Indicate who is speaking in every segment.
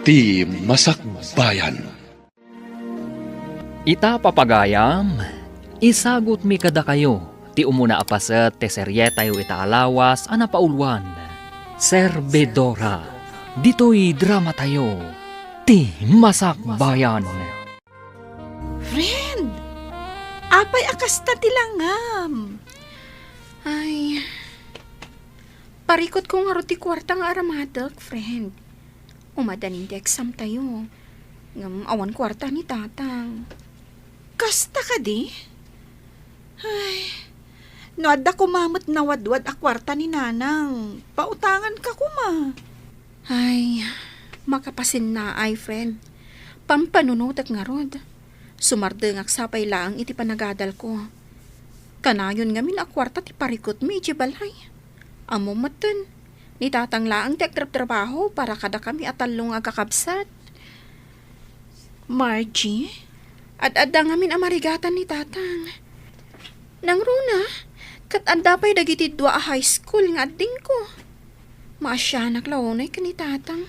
Speaker 1: Ti Masakbayan.
Speaker 2: Ita papagayam, isagot mi kada kayo, ti umuna apaset te serye tayo itaalawas ana paulwan. Serbedora, dito'y drama tayo, ti Masakbayan.
Speaker 3: Friend, apay akasta tilangam.
Speaker 4: Ay, parikot ko nga ro ti kwarta nga aramadak, friend. Umadanin ti exam tayo. Ngam awan kwarta ni tatang.
Speaker 3: Kasta ka di? Ay, no adda kumamot na wadwad a kwarta ni nanang. Pautangan ka kuma.
Speaker 4: Ay, makapasin na ay, friend. Pampanunod nga rod. Sumardengak sapay lang iti panagadal ko. Kanayon ngamin a kwarta ti parikot mi iti balay. Amo matan, ni tatang laang ti agtrabaho para kada kami atalong agakabsat.
Speaker 3: Margie?
Speaker 4: Ad-adda ngamin amarigatan ni tatang. Nang runa, kat-adda pa'y dagiti dua a high school nga adding ko. Maasyanak launay ka ni tatang.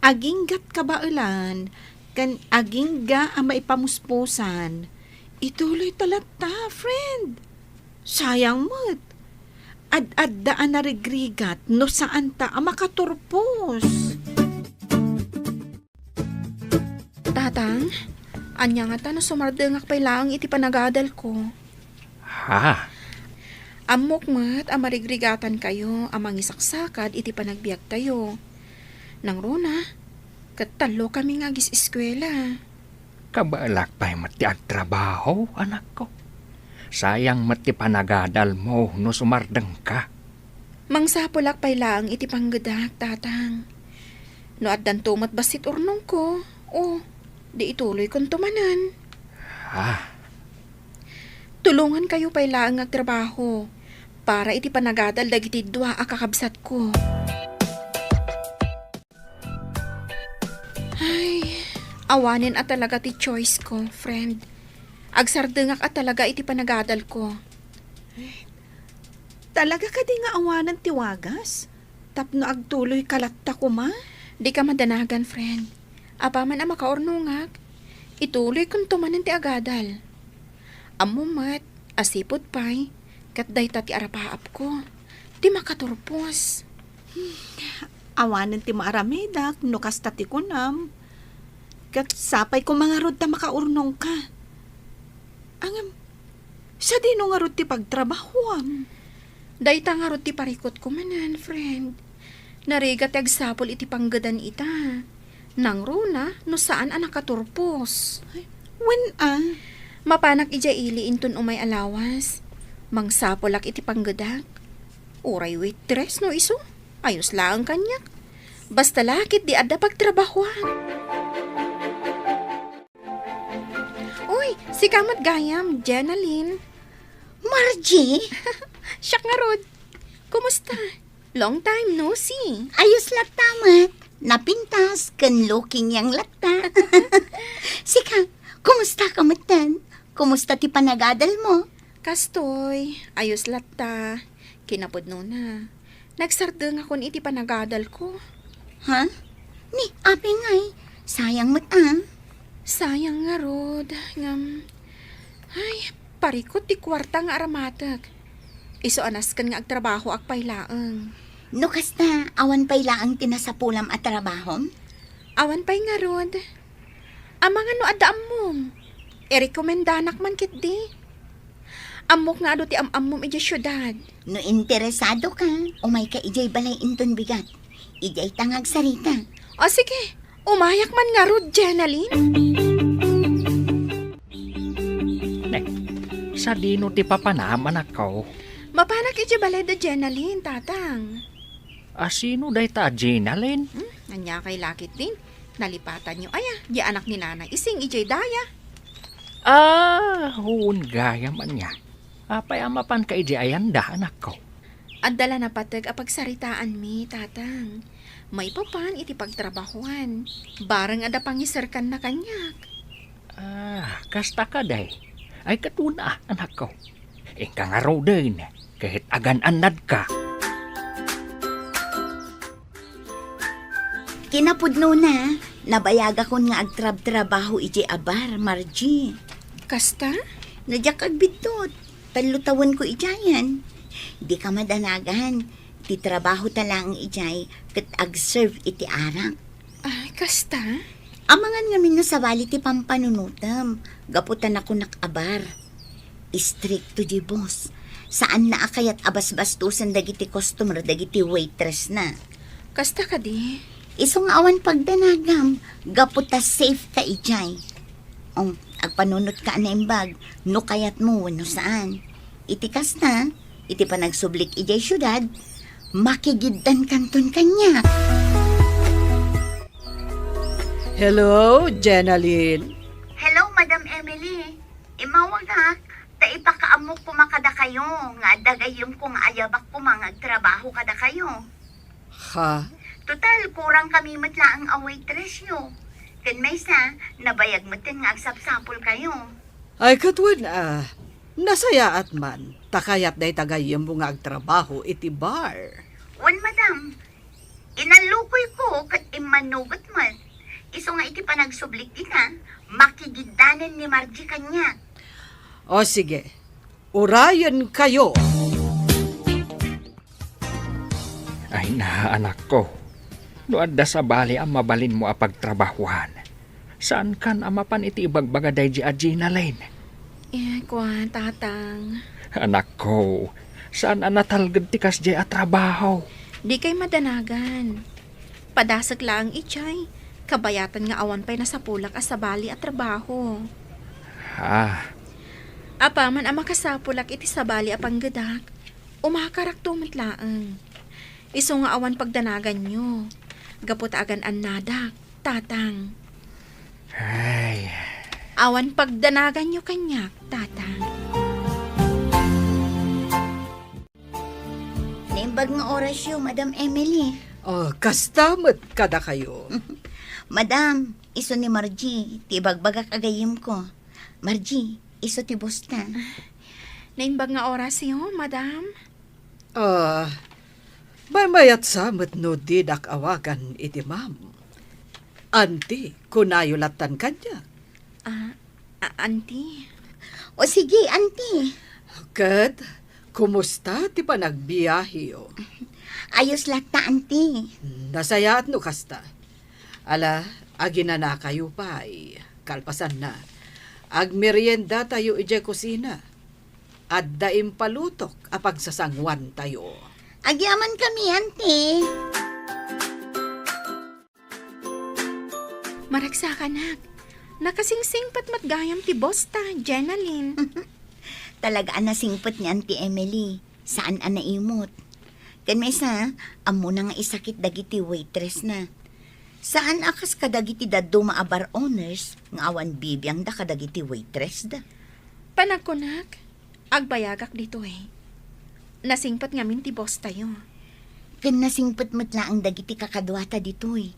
Speaker 3: Aginggat ka ba ulan? Kan agingga ang maipamuspusan. Ituloy talata, friend. Sayang mo't. Ad-addaan na regrigat no saan ta ang makaturpos.
Speaker 4: Tatang, anya nga ta no sumardengak pa'y laang iti panagadal ko.
Speaker 2: Ha?
Speaker 4: Amok mat amarigrigatan kayo amang isaksakad iti panagbiag tayo. Nang runa, katalo kami nga gis eskwela.
Speaker 2: Kabalak pa'y mati agtrabaho, anak ko. Sayang mati panagadal mo no sumardeng ka.
Speaker 4: Mangsapulak pa'y laang iti panggedak, tatang. No addan tumat basit urnong ko, di ituloy kong tumanan.
Speaker 2: Ha?
Speaker 4: Tulungan kayo pa'y laang agtrabaho para iti panagadal dagiti dua a kakabsat ko. Ay, awanin at talaga ti choice ko, friend. Agsardengak at talaga iti panagadal ko.
Speaker 3: Talaga ka di nga awanan tiwagas? Tapno agtuloy kalatta ko ma?
Speaker 4: Di ka madanagan, friend. Apaman ang makaornungak, ituloy kong tumanan ti agadal. Amumat, asipod pa'y, katday ta ti arapaap ko. Di makaturpos.
Speaker 3: Awanan ti maaramedak, no kasta ti kunam. Kat sapay ko mga rod ta makaurnong ka. Angam, sa di no nga rod ti pagtrabahuam.
Speaker 4: Dayta nga rod ti parikot ko manan, friend. Nariga ti agsapol iti panggadan ita. Nang runa, no saan ang nakaturpos.
Speaker 3: When
Speaker 4: Mapanak ija ili intun umay alawas. Mangsapolak iti panggadak. Uray waitress no iso. Ayos lang kanyak. Basta lakit di adda pagtrabahuan. Uy, si kamat gayam, Jenalyn.
Speaker 5: Margie,
Speaker 4: Siyak nga rod. Kumusta? Long time no see.
Speaker 5: ayos latamat. Napintas, kan looking yang lata. Sika, kumusta ka matan? Kumusta ti panagadal mo?
Speaker 4: Kastoy, ayos latta. Kinapod no na. Nagsardeng akon iti panagadal ko.
Speaker 5: Ha? Ni, api ngay. Sayang matan.
Speaker 4: Sayang nga rod. Ay, parikot ti kwarta nga aramatak. Iso anas kan nga agtrabaho akpay laeng.
Speaker 5: No kasta, awan pa'y laang tinasapulam at trabahom?
Speaker 4: Awan pay nga rod. Amang ano adaam mom. Rekomendanak man kit di. Amok nga ado ti amam iti syudad.
Speaker 5: No interesado ka, umay ka ijay balay inton bigat. Ijay tangag sarita.
Speaker 4: O sige, umayak man nga rod, Jenalyn.
Speaker 2: Sa dino ti papanaman ako.
Speaker 4: Mapanak iti balay da Jenalyn, tatang.
Speaker 2: Asino day ta, Jenalyn?
Speaker 4: Anya kay lakit din. Nalipatan nyo, di anak ni nanay. Ising ijay daya.
Speaker 2: Huun gaya man niya. Apay amapan ka iji ayanda, anak ko.
Speaker 4: Andala na patag apagsaritaan mi, tatang. May papan iti pagtrabahuan. Barang ada pangisarkan na kanyak.
Speaker 2: Kasta ka day. Ay katuna, anak ko. Ika nga raw din, kahit agan-anad ka.
Speaker 5: Kinapudno na, nabayaga ko nga agtrab-trabaho iti abar, Margie.
Speaker 4: Kasta?
Speaker 5: Nadyak agbitot, talutawan ko ijayan. Di ka madanagan, ti trabaho talang ijay, kat ag-serve iti arang.
Speaker 4: Ay, kasta?
Speaker 5: Amangan ngamin no sa wali ti pampanunutam, gaputan ako nakabar. Istrikto di boss, saan na akayat abas-bastusan dagiti customer, dagiti waitress na.
Speaker 4: Kasta ka di?
Speaker 5: Isong awan pagdanagam, gaputa safe ka ijay. Agpanunot ka na imbag, no kayat mo, no saan. Itikas na, iti panagsublik ijay syudad, makigiddan kanton kanya.
Speaker 6: Hello, Jenaline.
Speaker 5: Hello, Madam Emily. Imawag ha, ta ipakaamok pumakada kayo, nga dagayom kung ayabak pumangagtrabaho kada kayo.
Speaker 6: Ha?
Speaker 5: Total, kurang kami matla ang waitress nyo. Kan may sa, nabayag mo tin nga agsapsapol kayo.
Speaker 6: Ay katwan nasaya at man, takayat day tagayam mo nga agtrabaho iti bar.
Speaker 5: Wan, madam, inalukoy ko kat imanugot man. Iso nga iti panagsublik di ka, makigiddanan ni Margie kanya.
Speaker 6: O sige, urayan kayo.
Speaker 2: Ay na, anak ko. Noad da sa bali ang mabalin mo apagtrabahuan. Saan kan amapan iti ibagbagaday di Gina Lane?
Speaker 4: Kwa, tatang.
Speaker 2: Anak ko, saan natalgad ti kas di trabaho?
Speaker 4: Di kay madanagan. Padasag lang ichay. Kabayatan nga awan pa'y nasa pulak sa bali at trabaho.
Speaker 2: Ha?
Speaker 4: Apaman ang makasapulak iti sa bali apang gadak. Umakarak tumatlaang. Iso nga awan pagdanagan nyo. Gapot agan an nadak, tatang.
Speaker 2: Ay,
Speaker 4: Awan pagdanagan nyo kanyak, tatang.
Speaker 5: Naimbag nga oras yun, Madam Emily.
Speaker 6: Kastamat kada kayo.
Speaker 5: Madam, iso ni Margie, tibagbagak agayim ko. Margie, iso ti bosta.
Speaker 4: Naimbag nga oras yun, madam.
Speaker 6: May mayat samat no didak awagan iti ma'am. Anti, kunayulatan kanya.
Speaker 4: Auntie.
Speaker 5: O sige, auntie.
Speaker 6: Kat, kumusta ti panagbiyahiyo?
Speaker 5: Ayos lata, auntie.
Speaker 6: Nasaya at no kasta. Ala, aginana kayo pa ay kalpasan na. Agmerienda tayo ije kusina. At daim palutok apag sasangwan tayo.
Speaker 5: Agyaman kami, auntie.
Speaker 4: Maragsakanak. Nakasingsing pat matgayam ti bosta, Jenaline.
Speaker 5: Talagaan na singpot ni Auntie Emily. Saan ang naimot? Kan may sa, amo na nga isakit dagiti waitress na. Saan akas kadagiti daddo maabar owners, nga awan bibiyang da kadagiti waitress da.
Speaker 4: Panagkunak, agbayagak dito eh. Nasingpat ngamin ti boss tayo.
Speaker 5: Kan nasingpot matla ang dagiti kakadwata dito eh.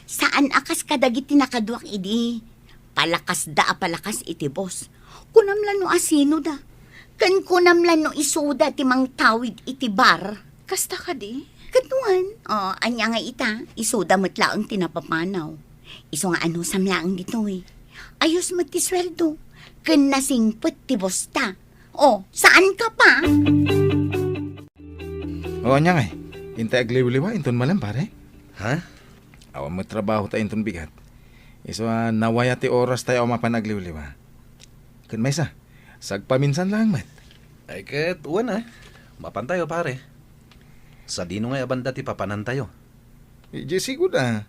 Speaker 5: Saan akas kadagiti nakaduak idi? Palakas da apalakas iti boss. Kunamlan no asino da. Kan kunamlan no isuda ti mang tawid iti bar.
Speaker 4: Kasta ka di?
Speaker 5: Katuan, anya nga ita, isuda matlaang tinapapanaw. Iso nga ano samlaang dito eh. Ayos mo ti sweldo. Kan nasingpot ti bosta. Saan ka pa?
Speaker 7: Anya nga Intay agliwliwa, inton malam pare.
Speaker 1: Ha?
Speaker 7: Awan mo trabaho ta inton bigat. Iso nawaya ti oras tayo mapanagliwliwa. Kun may sagpaminsan lang mat.
Speaker 1: Ay ket, uwan mapantayo pare. Sa dino nga abanda ti papanan tayo.
Speaker 7: Ije sigura.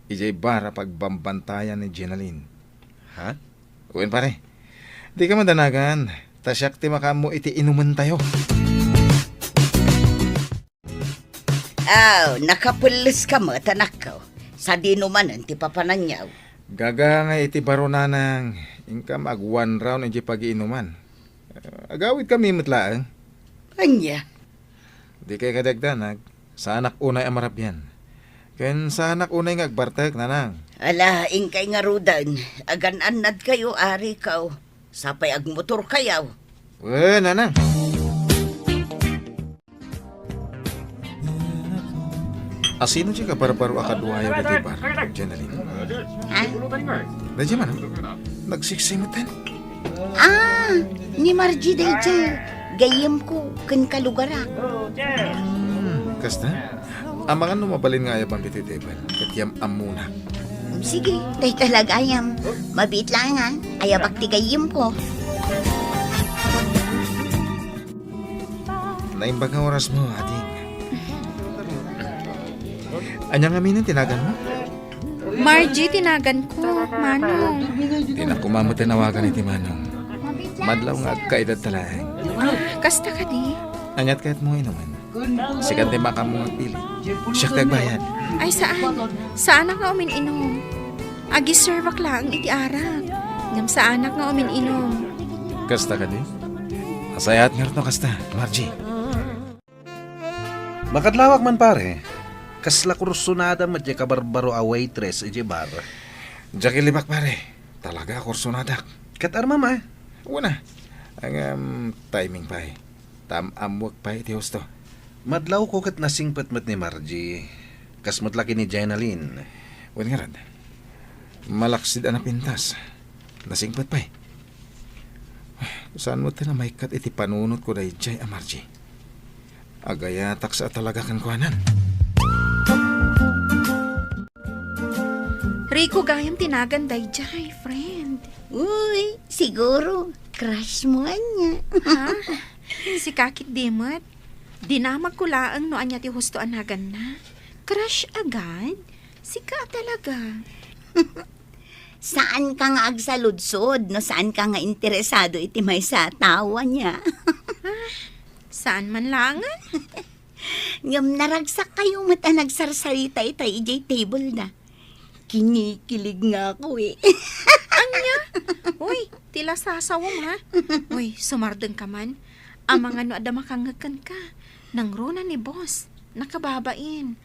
Speaker 7: Ije bara pagbambantayan ni Jenaline.
Speaker 1: Ha?
Speaker 7: Uwan pare. Di ka madanagan. Tasyak ti makamu iti inuman tayo.
Speaker 8: Nakapulis ka mo, tanak ko. Sa dinumanan, ti papananyaw.
Speaker 7: Gaga nga iti baronanang. Inka mag 1 round iti pag-iinuman. Agawid kami matlaang.
Speaker 8: Anya?
Speaker 7: Di kay kadagdanag. Sa anak unay amarabyan. Ken sa anak unay nga agbartek nanang.
Speaker 8: Ala, ingkay nga rudan. Agan-anad kayo, ari kaw. Sapay agmotor kayaw.
Speaker 7: Nanang. Asino siya ka barbaro akaduhayo dito bar, Jenaline?
Speaker 5: Ha?
Speaker 7: Dadya man, nagsiksimutan.
Speaker 5: Ah, ni Margie dayjay. Gayem ko ken kalugara.
Speaker 7: Kasta, ang mga numabalin nga ayabang dito bar, katyam amuna.
Speaker 5: Sige, day talaga ayam. Mabit lang ha. Ayabak ti gayem ko.
Speaker 7: Naimbag nga oras mo, ating. Anyang aminin, tinagan mo?
Speaker 4: Margie, tinagan ko. Manong.
Speaker 7: Tinakumamot tinawagan iti Manong. Madlaw nga agkaedad talaga.
Speaker 4: Kasta ka di?
Speaker 7: Anyat kahit mo inuman. Sikat di maka mo magpili. Siya kagbayad.
Speaker 4: Ay, saan? Saan nga umin-inom? Agi servak lang iti arak. Ngam saan nga umin-inom?
Speaker 7: Kasta ka di? Asayat nga rin kasta, Margie.
Speaker 1: Makadlawag man pare. Kasla kursunada madya ka barbaro a waitress iti bar.
Speaker 7: Jackie libak pare. Talaga kursunadak.
Speaker 1: Kat armama.
Speaker 7: Una. Ang timing pa eh. Amwag pa iti husto.
Speaker 1: Madlaw ko kat nasingpet met ni Margie. Kasmot laki ni Jenaline.
Speaker 7: Wan nga rin. Malaksid na pintas. Nasingpat pa eh. Saan mo tinamay kat iti panunot ko na ijay, Margie? Agayatak sa talaga kan kuhanan.
Speaker 4: Rico, gayam tinagan dayjay, friend.
Speaker 5: Uy, siguro. Crush mo niya.
Speaker 4: Ha? Si Kakit Dimot. Dinamag ko laang no anya ti husto anagan na. Crush agad? Sika talaga.
Speaker 5: Saan ka nga agsaludsod? No, saan ka nga interesado iti may sa tawa niya?
Speaker 4: Saan man langan?
Speaker 5: Ngam naragsak kayo mata nagsarsalita itay ijay table na. Kinikilig nga ako eh.
Speaker 4: Anya? Uy, tila sasawom ha? Uy, sumardeng ka man. Ang mga no ada makangakan ka. Nang runa ni boss. Nakababain.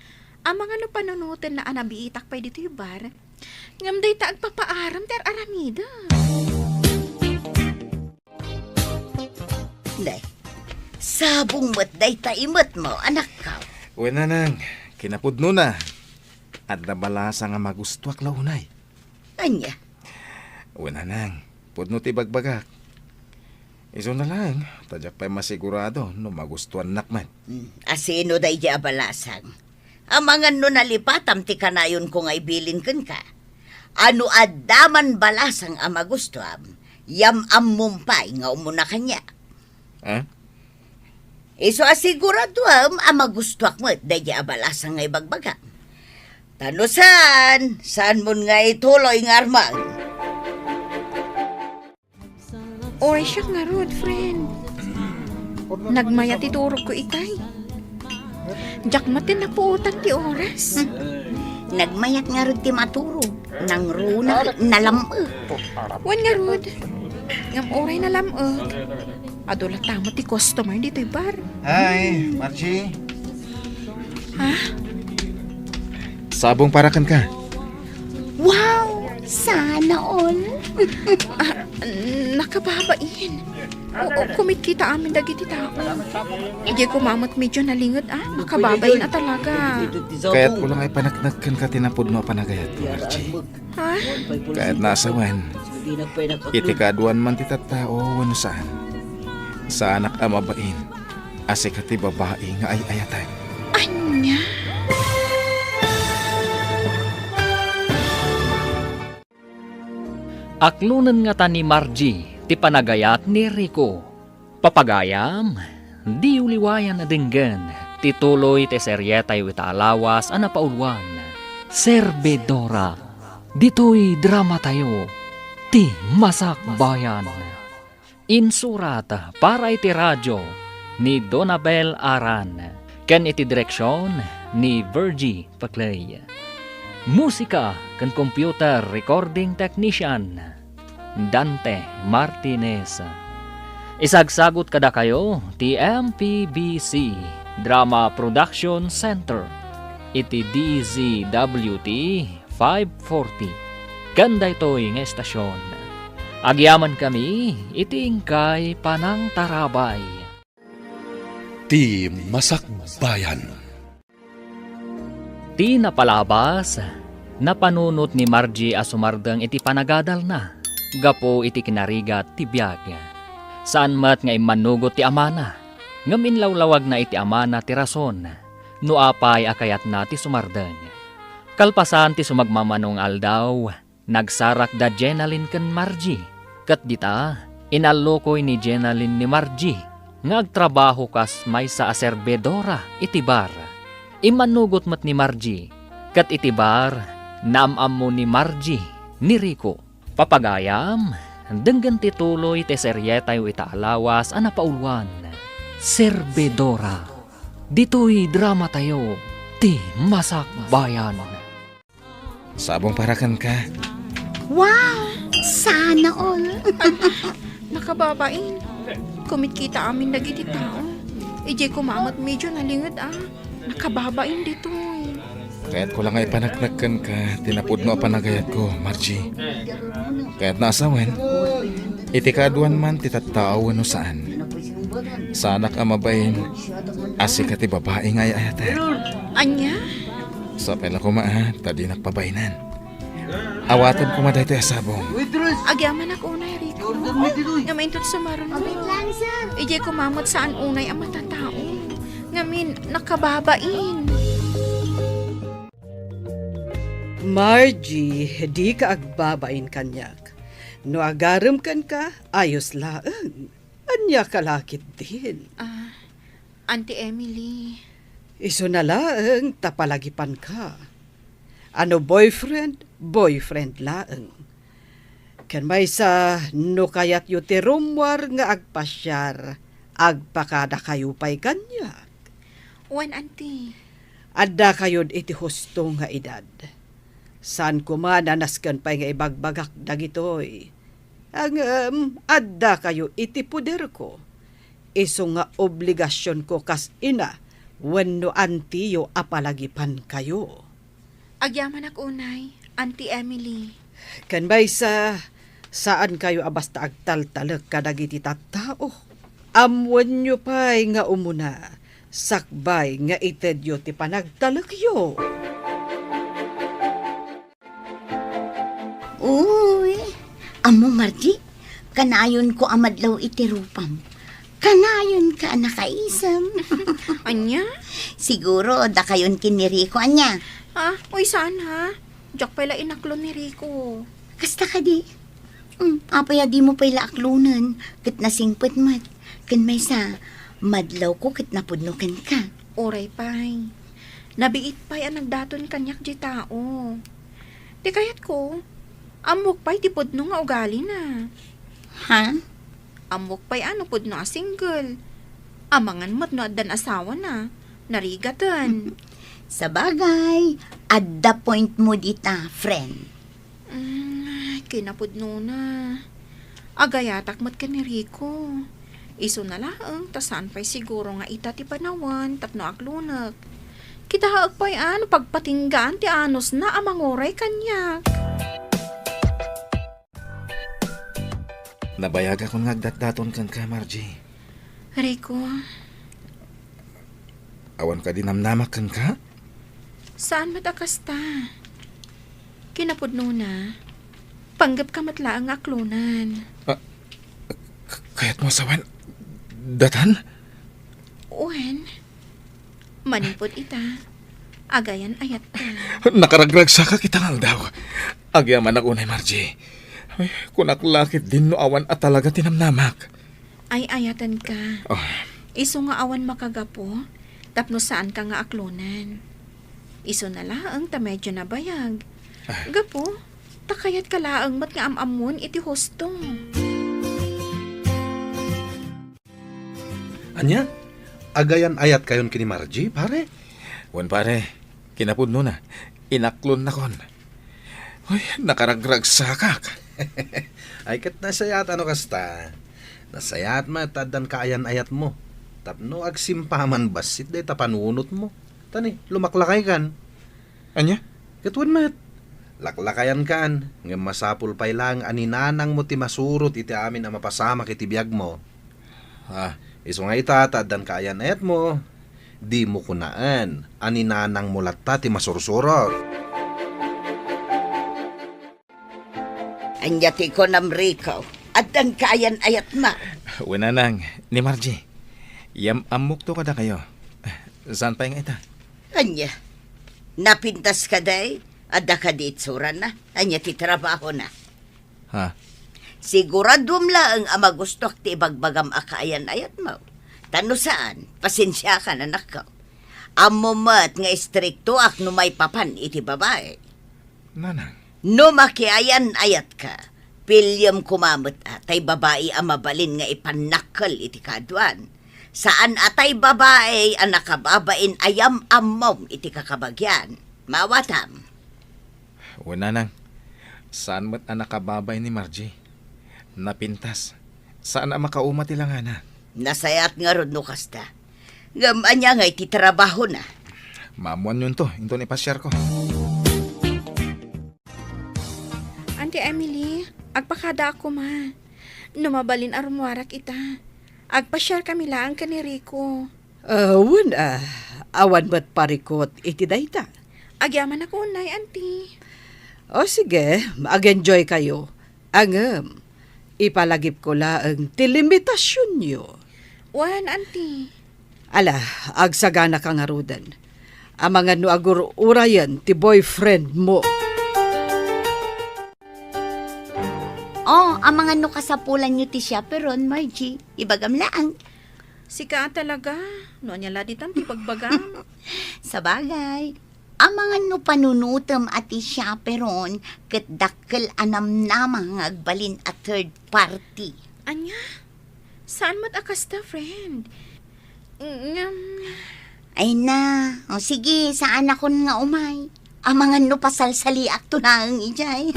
Speaker 4: Ang mga no panunutin na anabiitak pa dito yung bar. Ngam day taag papaaram ter aramida.
Speaker 5: Day, sabong mo't day taimot mo, anak ka.
Speaker 7: Wala nang. Kinapudno na. At nabalasa nga magustuak launay.
Speaker 5: Anya?
Speaker 7: Wala nang. Pudno ti bagbagak. Iso na lang. Tadyak pa'y masigurado no magustuhan nakman.
Speaker 8: Asino day di abalasang. Amangan no nalipatam ti kanayon ko nga ibilin kun ka. Ano addaman balasang ama gusto yam mumpay nga umuna kanya.
Speaker 7: Ha?
Speaker 8: Iso asigurado ama gusto mo day di abalasang nga ibagbaga. Tano saan mo nga ituloy nga armang?
Speaker 4: Oy, siya nga rod, friend. Nagmayat iturog ko itay. Diyak matin na po utang ti oras.
Speaker 5: Nagmayat nga rin ti maturo. Nang runa nalamag.
Speaker 4: Wan nga rod. Ngam oray na lamag. Adola tamo ti customer dito yung bar.
Speaker 7: Hi, Margie.
Speaker 4: Ha?
Speaker 7: Sabong parakan ka.
Speaker 5: Wow! Sana all.
Speaker 4: Nakababain. Oo, kumikita amin dagiti tao. Hindi kumamot medyo nalingod makababain na talaga.
Speaker 7: Kaya't ko lang ay panaknagkan ka tinapod mo panagayat, Margie.
Speaker 4: Ha?
Speaker 7: Kaya't nasawan. Iti kaduan man ti tattao wano saan. Sa anak amabain. Ase ka ti babae nga ay ayatan.
Speaker 4: Anya?
Speaker 2: Aklunan nga ta ni Margie, ti panagayat ni Rico. Papagayam, di uliwayan na dinggan, ti tuloy ti seryetay wita alawas ana paulwan. Servidora, dito'y drama tayo, ti Masak Bayan. Insurat para iti radyo ni Donabel Aran, ken iti direksyon ni Virgie Paclay. Musika kan computer recording technician Dante Martinez. Isagsagot kada kayo ti MPBC Drama Production Center iti DZWT 540. Ganda ito'y nga estasyon. Agyaman kami iti ingkay Panang Tarabay.
Speaker 9: Ti Masak Bayan.
Speaker 2: Ti napalabas, napanunot ni Margie asumardeng iti panagadal na. Gapo iti kinarigat ti biyag. Saan mat nga imanugot ti amana. Ngam inlawlawag na iti amana ti rason. No apay akayat na ti sumardeng. Kalpasan ti sumagmamanong aldaw, nagsarak da Jenalyn ken Margie. Kat dita, inalokoy ni Jenalyn ni Margie. Ngagtrabaho kas may sa aserbedora iti bar. Imanugot mat ni Margie. Kat iti bar, naamam mo ni Margie, ni Rico. Papagayam, denggan tituloy ti seryetayo itaalawas a napaulwan. Serbedora. Dito'y drama tayo, ti Masakbayan.
Speaker 7: Sabong parakan ka.
Speaker 5: Wow! Sana all.
Speaker 4: Nakababain. Kumikita amin dagiti tao. Ije kumamat medyo nalingad Nakababain dito
Speaker 7: Kaya't ko lang ay panagnagkan ka, tinapod mo panagayat ko, Margie. Kaya't naasawen, iti kaduan man titattao no saan. Sanak amabayin, asik ati babae nga ayata.
Speaker 4: Anya?
Speaker 7: Sa pela ko tadi nakpabainan. Awatan ko maday tayo sabong.
Speaker 4: Agyaman ako unay, Rico. Nga maintot sumaron mo. Ije kumamot saan unay ang matatao. Ngamin, nakababain.
Speaker 6: Margie, di ka agbabain kanyak. No agaram kan ka, ayos laang. Anya kalakit din.
Speaker 4: Auntie Emily.
Speaker 6: Iso na laang, tapalagipan ka. Ano boyfriend? Boyfriend laang. Kan may sa no kayat yu ti rumwar nga agpasyar, agpakada kayo pa'y kanyak.
Speaker 4: Wan, auntie.
Speaker 6: Adda kayod iti husto nga edad. San kuma nanaskan pa'y nga ibagbagak dagitoy. Ang adda kayo iti puder ko. Iso nga obligasyon ko kas ina, wenno antiyo apalagipan kayo.
Speaker 4: Agyaman ako unay, Auntie Emily.
Speaker 6: Kan bay saan kayo abasta agtaltalag kadagiti tattao. Amwan nyo pa'y nga umuna, sakbay nga itedyo ti panagtalagyo.
Speaker 5: Uy, amo Margie, kanayon ko amadlaw iti rupam. Kanayon ka nakaisam.
Speaker 4: Anya?
Speaker 5: Siguro da kayon kiniriko anya.
Speaker 4: Uy, saan ha? Diyak pala inaklon ni Rico.
Speaker 5: Kasta ka di. Apaya di mo pala aklunan. Kit nasingpet mat. Kan may sa madlaw ko kit napudnukan ka.
Speaker 4: Oray pay. Nabiit pay ang nagdaton kanyak di tao. Di kayat ko, amok pay ti pudno nga ugali na.
Speaker 5: Ha?
Speaker 4: Amok pay ano pudno a single. Amangan mat no addan asawa na. Narigatan.
Speaker 5: Sa bagay, at the point mo dita, friend.
Speaker 4: Kinapudno na. Agayatak mat ka ni Rico. Iso na laang, tasan pa'y siguro nga ita ti panawan, tapno aklunak. Kita haag pa'y pagpatinggaan ti anos na amangoray kanya.
Speaker 7: Nabayag ako ngagdatdaton kang ka, Margie.
Speaker 4: Rico,
Speaker 7: Awan ka dinamnamak kang ka?
Speaker 4: saan matakas ta? Kinapudno na. Panggap ka matlaang aklunan.
Speaker 7: Kaya't mo sawan, datan?
Speaker 4: Uwen, manipod ita. Agayan ayat ta.
Speaker 7: Nakaragragsa ka kitang daw. Agyaman ako na, Margie. Ay, kunaklakit din no awan at talaga tinamnamak.
Speaker 4: Ay ayatan ka.
Speaker 7: Oh,
Speaker 4: Iso nga awan makagapo, tapno saan ka nga aklunan. Iso na laang ta medyo nabayag. Gapo, takayat ka laang mat nga amamon iti husto.
Speaker 1: Anya? Agayan ayat kayon kini Margie, pare?
Speaker 7: wan pare, kinapudno na. Inaklon na kon. Uy, nakaragragsa ka.
Speaker 1: Ay kat nasayat ano kasta. Nasayat mataddan kaayan ayat mo. Tapno agsimpaman basit day tapanunot mo. Tani, lumaklakay kan.
Speaker 7: Anya?
Speaker 1: Katwan mat. Laklakayan kan. Nga masapul pay lang aninanang mo ti masurot iti amin ang mapasama kiti biyag mo. Iso nga ita, taddan kaayan ayat mo. Di mo kunaan, aninanang mulatta ti masursurot.
Speaker 8: Anyati ko namrikaw. At dan kaayan ayat ma.
Speaker 7: Winanang, ni Margie. Yam amok to kada kayo. Saan pa yung ita?
Speaker 8: Anya, napintas ka day, adda ka di itsuran na, anya ti trabaho na.
Speaker 7: Ha?
Speaker 8: Siguradum lang ang magusto ti ibagbagam akaayan ayat mo. Tano saan, pasensya ka na nakaw. Amo mat nga istrikto ak no may papan iti babae.
Speaker 7: Nanang.
Speaker 8: No makiayan ayat ka, pilyam kumamot atay babae ang mabalin nga ipanakal iti kaduan. Saan atay babae ang nakababain ayam amom iti kakabagyan. Mawatam.
Speaker 7: Winanang, saan mo't ang nakababay ni Margie? Napintas. Saan ang makauma tilangana?
Speaker 8: Nasayat nga rod no kasta. Gaman niya nga iti trabaho na.
Speaker 7: Mamuan yun to, ito ni pasyar ko.
Speaker 4: Auntie Emily, agpakada ako ma. Numabalin arumwarak ita. Agpa-share kami lang ka ni Rico.
Speaker 6: Awan ba't parikot iti dayta?
Speaker 4: Agyaman ako unay, auntie.
Speaker 6: O sige, mag-enjoy kayo. Ang ipalagip ko lang ti limitasyon nyo.
Speaker 4: Wan, auntie.
Speaker 6: Ala, agsagana ka nga rudan. Ang mga no agur urayan ti boyfriend mo.
Speaker 5: Oh, ang mga no kasapulan nyo ti siya, peron, Margie. Ibagam laang.
Speaker 4: Sika talaga. No niya laditan ti pagbagam.
Speaker 5: Sa bagay, ang mga no panunutom at ti siya, peron, kat dakkel anam namang agbalin at third party.
Speaker 4: Anya? Saan mat akasta, friend?
Speaker 5: Ay na, o sige, saan ako nga umay? Ang mga no pasalsali at tunang ijay.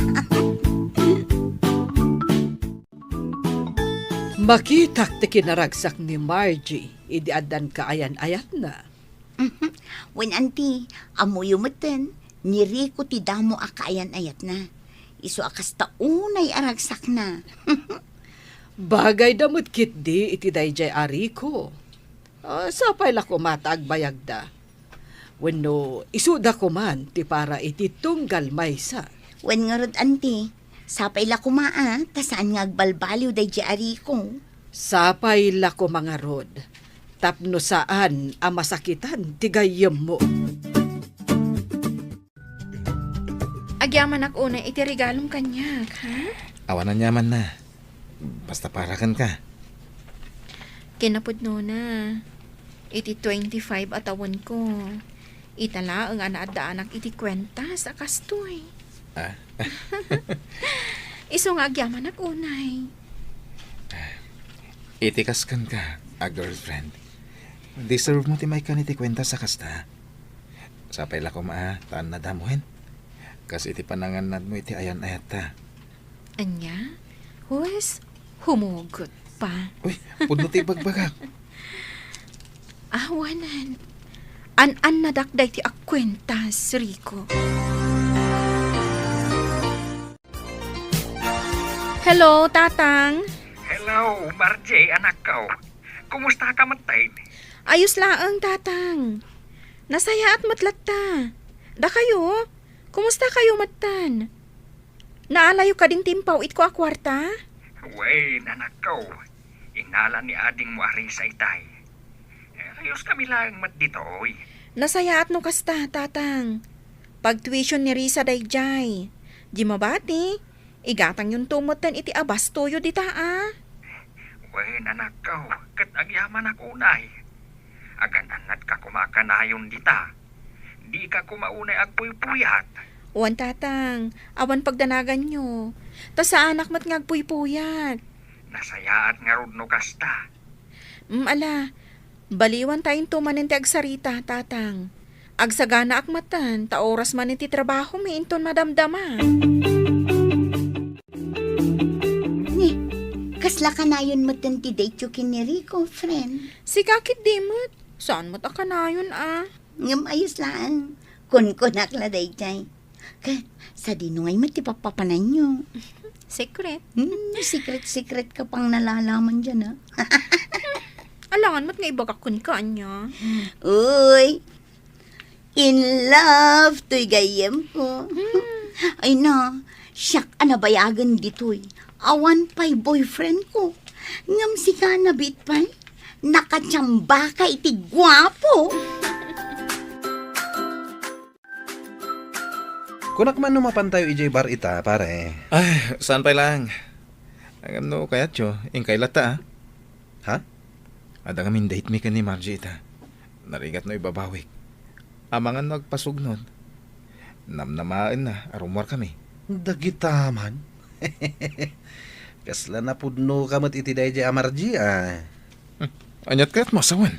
Speaker 6: Makitak ti kinaragsak ni Margie, idiadan ka ayan-ayat na.
Speaker 5: When auntie, amuyumutin, ni Rico ti damo akayan ayat na. Iso akas taunay aragsak na.
Speaker 6: Bagay damot kit di iti dayjay ariko. Sapay la ko matag bayagda. Wenno isuda ko man ti para iti tunggal maysa.
Speaker 5: When nga rod auntie, sapay la kumaa, ta saan nga agbalbaliw day di ariko.
Speaker 6: Sapay la ko mga rod. Tapno saan ang masakitan ti gayem mo.
Speaker 4: Agyaman ako unay iti regalong kanyak, ha?
Speaker 7: Awanan yaman na. Basta parakan ka.
Speaker 4: Kinapudno na. Iti 25 atawan ko. Itala ang anaadaanak iti kwenta sa kastoy. Iso nga agyaman ako unay.
Speaker 7: Itikaskan ka, a girlfriend. Deserve mo ti may kaniti kwenta sa kasta. Sapay la ko taan na damuhin. Kas iti pananganad mo iti ayan-ayat ta.
Speaker 4: Anya? Huwes, humugot pa.
Speaker 7: Uy, pudno ti bagbagak.
Speaker 4: Awanan. An nadakday ti akwentas, Rico. Hello, Tatang.
Speaker 9: Hello, Margie, anak ko. Kumusta ka matay?
Speaker 4: Ayos laang, Tatang. Nasaya at matlatta. Da kayo? Kumusta kayo, matan? Naalayo ka ding timpaw it ko a kwarta?
Speaker 9: Wey, anak ko. Ingala ni ading mo ari sa itay. Ayos kami lang mat dito, oy.
Speaker 4: Nasaya at no kasta, Tatang. Pag tuition ni Risa dayjay. Di mabati. Igatang yung tumutan iti abas toyo dita, ah.
Speaker 9: Wey, anak ko. Kat agyaman ako unay. Agan-anad ka kumakanayon dita. Di ka kumaunay agpuy-puyat.
Speaker 4: Uwan, Tatang. Awan pagdanagan nyo. Ta sa anak mat ngagpuy-puyat.
Speaker 9: Nasayaat nga rod no kasta.
Speaker 4: Ala. Baliwan tayong tumanin ti agsarita, Tatang. Agsagana akmatan, ta oras man iti trabaho mi inton madamdama.
Speaker 5: Ni, kasla ka na yun matan ti date kin ni Rico, friend.
Speaker 4: Si kakit dimot. Saan mat akanayon, ah?
Speaker 5: Ngam ayos lang. Kun-kunak la day jay. Ka, sa dinungay mo ti papapanan nyo.
Speaker 4: Secret.
Speaker 5: Secret-secret ka pang nalalaman dyan, ha?
Speaker 4: Alangan mo't nga ibagakon ka niya.
Speaker 5: Uy, in love to'y gayem ko. Ay na, siyak anabayagan dito'y. Awan pa'y boyfriend ko. Ngam si ka na bitpay. Nakatsamba ka iti gwapo.
Speaker 1: Kunak man numapan tayo ijay bar ita, pare.
Speaker 7: Ay, saan pa lang? Ang ano kayat yo, ingkay lata
Speaker 1: Ha?
Speaker 7: Ada kami date mi ka ni Margie ita. Narigat no ibabawik. Amangan nagpasugnod. Namnamaan na, arumwar kami.
Speaker 1: Dagitaman. Kasla na pudno kamat iti dayjay amarji ah.
Speaker 7: Anyat kaya't masawan.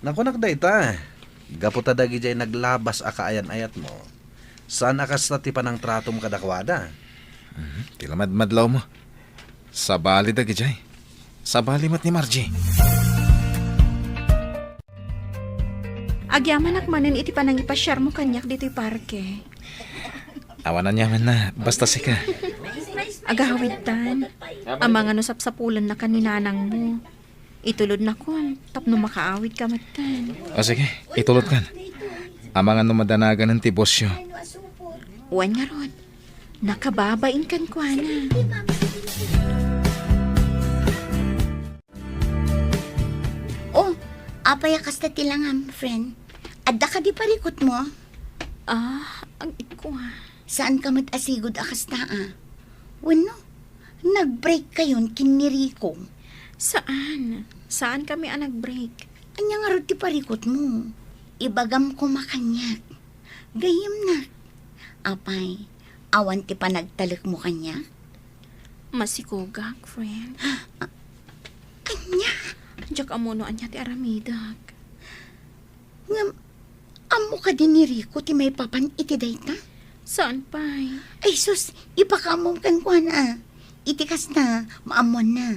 Speaker 1: Naku nagdayta. Gaputa dagi jay naglabas akaayan-ayat mo. Saan akas na ti panang tratom kadakwada?
Speaker 7: Tilamad-madlaw mo. Sabali dagi jay. Sabali mat ni Margie.
Speaker 4: Agyaman akmanen iti panang ipasyar mo kanyak dito'y parke.
Speaker 7: Awanan yaman na, basta sika.
Speaker 4: Agahawid tan. Ang mga nusap-sapulan na kaninanang mo. Itulod na kon, tapno makaawid ka matan.
Speaker 7: O sige, itulot kan. Amangan no madanagan ng tibosyo.
Speaker 4: Uwan nga rod, nakababain kan kwa na.
Speaker 5: Oh, apaya kasta tilangam, friend. Adda ka di parikot mo.
Speaker 4: Ang ikwa.
Speaker 5: Saan ka mat-asigod akasta Wano, nag-break kayon kiniriko.
Speaker 4: Saan? Saan kami ang nag-break?
Speaker 5: Anya nga ro ti parikot mo. Ibagam ko makanyak. Gayem na. Apay, awan ti panagtalik mo kanya.
Speaker 4: Masikogak, friend.
Speaker 5: Anya,
Speaker 4: Diyak amono anya ti aramidak.
Speaker 5: ngam, amo ka din ni Rico ti may papan iti dayta.
Speaker 4: Saan pa'y?
Speaker 5: Ay sus, ipakamom kan kwa na. Itikas na, maamon na.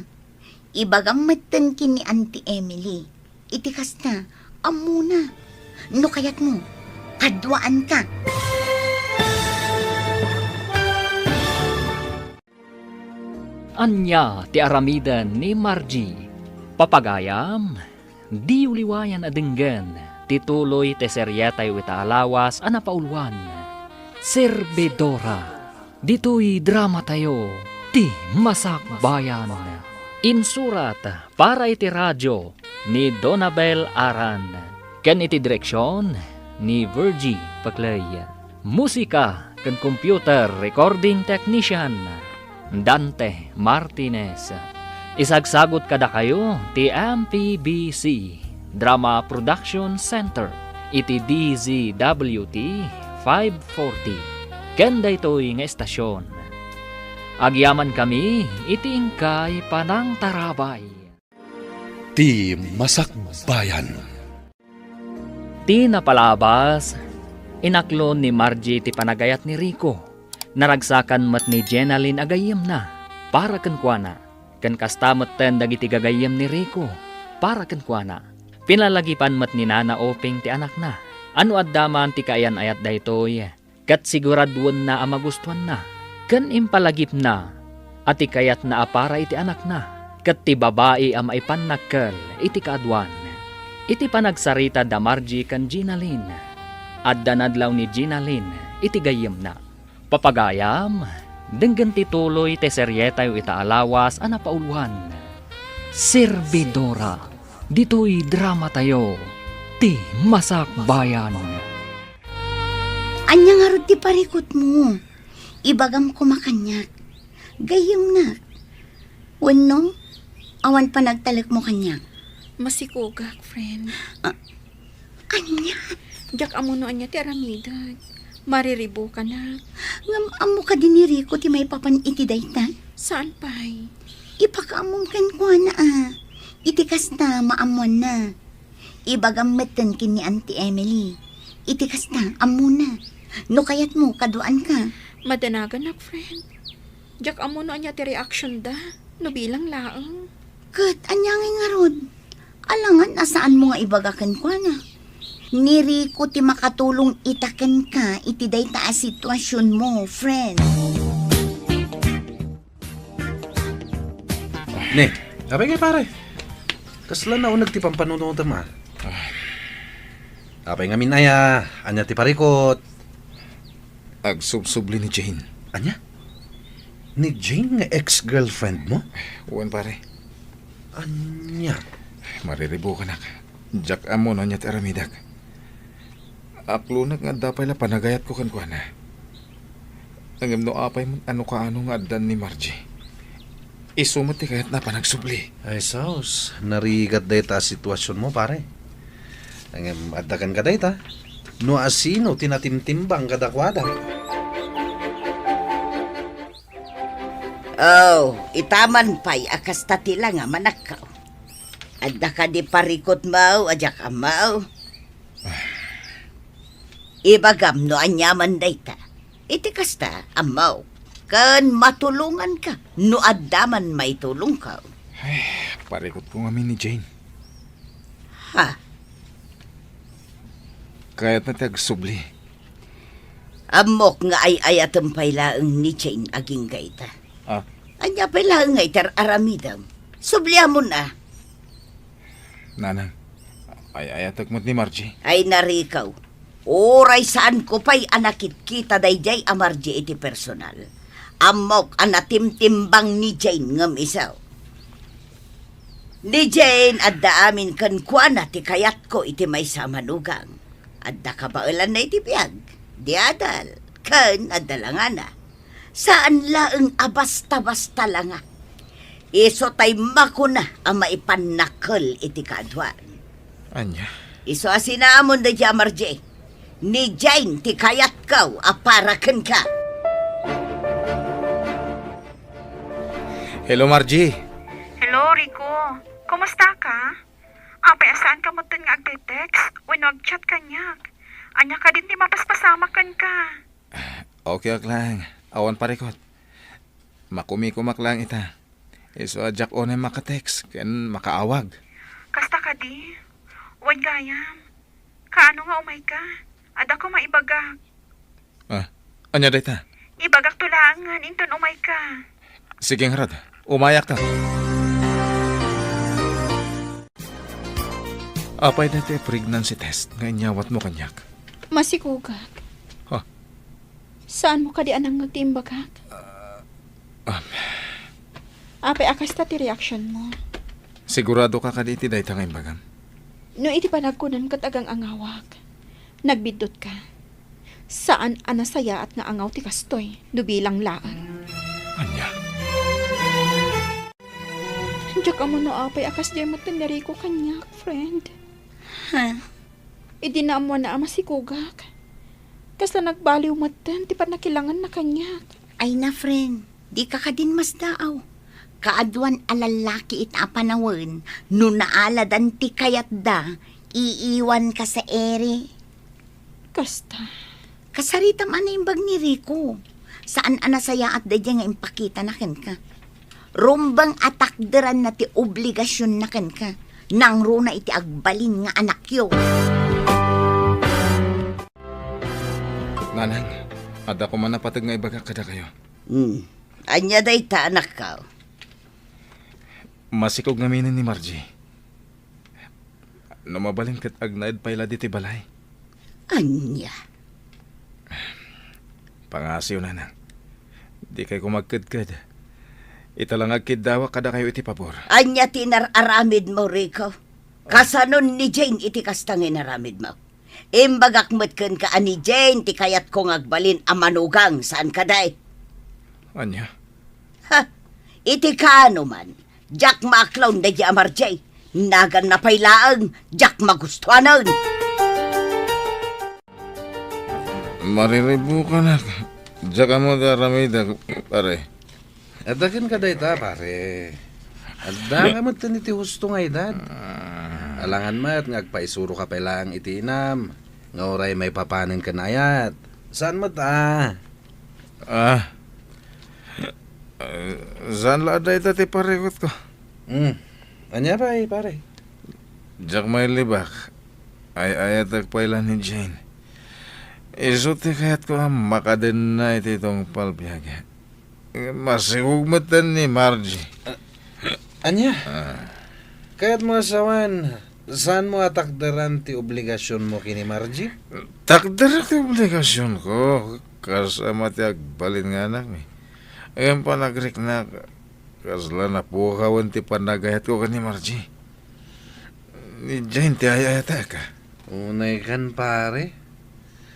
Speaker 5: Ibagam matan kini Auntie Emily. Itikas na, amo na. No kayat mo, kadwaan ka.
Speaker 2: Anya ti aramidan ni Margie. Papagayam, di uliwayan adenggan, tituloy te seryetay witaalawas anapaulwan. Serbedora, dito'y drama tayo, ti masakbayan. Insurat para iti radyo ni Donabel Aran. Ken iti direksyon ni Virgie Paclay. Musika ken computer recording technician Dante Martinez. Isagsagot kada kayo ti MPBC Drama Production Center iti DZWT 540. Kenda ito'y nga estasyon. Agyaman kami iti ingkay panang tarabay.
Speaker 10: Ti Masakbayan.
Speaker 2: Ti napalabas, inaklon ni Margie ti panagayat ni Rico. Naragsakan mat ni Jenaline agayem na, para kenkwana. Ken kastamet ten dagiti gagayem ni Rico, para kenkwana. Pinalagipan mat ni Nana Oping ti anak na. Ano addaman ti kaayan-ayat daytoy, kat siguraduan na amagustuhan na. Ken impalagip na, at ikayat na apara iti anak na. Kat ti babae ang maipanakkel iti kaadwan. Iti panagsarita da Margie kan Jenaline. Adda nadlaw ni Jenaline iti gayem na. Papagayam, denggan tituloy te seryetayo itaalawas anapaulwan. Serbedora, dito'y drama tayo, ti masakbayan.
Speaker 5: Anya nga ro ti parikot mo. Ibagam ko makanyak. Gayem na. Wano, awan pa nagtalik mo kanyak.
Speaker 4: Masikogak, friend.
Speaker 5: Anya,
Speaker 4: Diyak amono anya ti aramidak. Mariribo ka na.
Speaker 5: ngam amo ka din ni Rico ti may papan iti dayta.
Speaker 4: Saan pa'y?
Speaker 5: Ipakamong kan ko na Itikas na, maamon na. Ibagam matan kin ni Auntie Emily. Itikas na, amo na. No kayat mo, kaduan ka.
Speaker 4: Madanagan nak, friend. Diyak amono anya ti reaction da. No bilang laang.
Speaker 5: Kat, anyangay nga rod. Alangan, asaan mo nga ibagakan ko na. Ni Rico ti makatulong itaken ka iti dayta a sitwasyon mo, friend.
Speaker 1: Ne, abay kay pare. Kasla na unag ti pampanunutam ah. Apay nga minaya, anya ti parikot.
Speaker 7: Agsubsubli ni Jane.
Speaker 1: Anya? Ni Jane nga ex-girlfriend mo?
Speaker 7: Uwan pare.
Speaker 1: Anya?
Speaker 7: Mariribo ka nak. Jack amo no niya ti aramidak. Aklunag nga dapay la panagayat ko kan kuana. Ang no apay mo ano ka ano nga adan ni Margie. Isumat ti kayat na panagsubli.
Speaker 1: Ay saus, narigat day ta sitwasyon mo pare. Ang adakan ka day ta. No asino tinatimtimbang kadakwada.
Speaker 8: Oh, itaman pa'y akas tatila nga manakaw. Adda ka di parikot mau, ajak amaw. Ibagam no anyaman dayta. Iti kasta, amaw. Kan matulungan ka, no addaman may tulong ka.
Speaker 7: Parikot ko kami ni Jane.
Speaker 8: Ha?
Speaker 7: Kayat na ti agsubli.
Speaker 8: Amok nga ay ayatampay laang ni Jane aging gayta.
Speaker 7: Ah,
Speaker 8: Anya pa laang nga itar aramidam. Subliya mo na.
Speaker 7: nanang. Ay ayatag mo't ni Margie.
Speaker 8: Ay narikaw. Oray saan ko pa'y anakit kita dayjay amarji iti personal. Amok anatimtimbang ni Jane ngam isaw. Ni Jane adda amin kan kuana ti kayat ko iti may samanugang. Adda kabailan na iti biyag. Diadal. Kan adda langana. Saan laeng abasta-basta lang nga. Iso tay makuna ang maipanakol iti kadwan.
Speaker 7: Anya.
Speaker 8: Iso asinaamon da Jamarje. Ni Jane ti kayat kaw aparaken ka.
Speaker 7: Hello Margie.
Speaker 4: Hello, Rico. Kumusta ka? Apay, asaan ka mo nga agte-text? O nag-chat ka niya? Anya ka din di mapaspasama kan ka.
Speaker 7: Okay lang. Awan parikot. Makumikumak lang ita. Iso Jack o na makatext. Kan makaawag.
Speaker 4: Kasta ka di? Huwag gayam. Kaano nga umay ka? Ada ko maibagak.
Speaker 7: Anya dayta?
Speaker 4: Ibagak tulangan, inton umay ka.
Speaker 7: Sige nga rad. Umayak ta. Apay na ti pregnancy test. Nga inyawat mo kanyak.
Speaker 4: Masikugak.
Speaker 7: Ha?
Speaker 4: Saan mo ka di anang nagtimbagak? Apay, akas ta ti reaction mo.
Speaker 7: Sigurado ka kaditi dayta nga imbagam.
Speaker 4: No iti panagkunan kat agang angawak. Nagbidot ka. Saan anasaya at nga angaw ti kastoy, dubilang laan.
Speaker 7: Anya?
Speaker 4: Diyak amo no apay akas di mo tinari ko kanyak, friend.
Speaker 5: Ha?
Speaker 4: Idi na amo na ama si Kugak. Kasla nagbaliw matan, ti pa nakilangan na kanyak.
Speaker 5: Ay na, friend. Di ka din mas daaw. Kaadwan alalaki ita panawin. No naaladan ti kayat da, iiwan ka sa ere.
Speaker 4: Kasta.
Speaker 5: Kasarita man na imbag ni Rico. Saan anasaya at dadya nga impakita na ken ka. Rumbang atakderan na ti obligasyon na ken ka. Nang runa iti agbalin nga anak yo.
Speaker 7: Nanang, ada ko man napatag nga ibaga kada kayo.
Speaker 8: Anya dayta anak ka.
Speaker 7: Masikog nga minin ni Margie. No mabaling kat agnaid payla diti balay.
Speaker 8: Anya.
Speaker 7: Pangasiw nanang. Di kay kumagkadkad. Italang agkidawa kada kayo iti pabor.
Speaker 8: Anya tinararamid mo, Rico. Kasanon ni Jane iti kastangin naramid mo. Imbagak metken ka ani Jane ti kayat kong agbalin amanugang saan kaday.
Speaker 7: Anya?
Speaker 8: Ha, iti kaano man. Jack maklawn da Amarjay. Nagan na paylaang Jack magustuhanan.
Speaker 7: Mariribu ka na. Diyan mo daramida, pare.
Speaker 1: Adakan ka day ta pare. Adda nga man iti husto nga edad. Alangan mat ngagpaisuro ka pailang itinam. Nga oray may papanin ka na ayat. Saan mat
Speaker 7: Saan la day ti parikot ko?
Speaker 1: Anya pa pare.
Speaker 7: Diyan may libak. Ay ayatag pailan ni Jane. Isuti kayat ko ang makaden na iti itong palbiyaga. Masigugmatan ni Margie.
Speaker 1: Anya? Kaya't mo asawan, saan mo atakdaran ti obligasyon mo kini Margie?
Speaker 7: Takdara ti obligasyon ko. Kasama ti agbalin nga anak mi. Ayan pa nagrik na kasla na pukawan ti panagayat ko kani Margie. Ni Jane ti ayayata ka.
Speaker 1: Unay kan pare.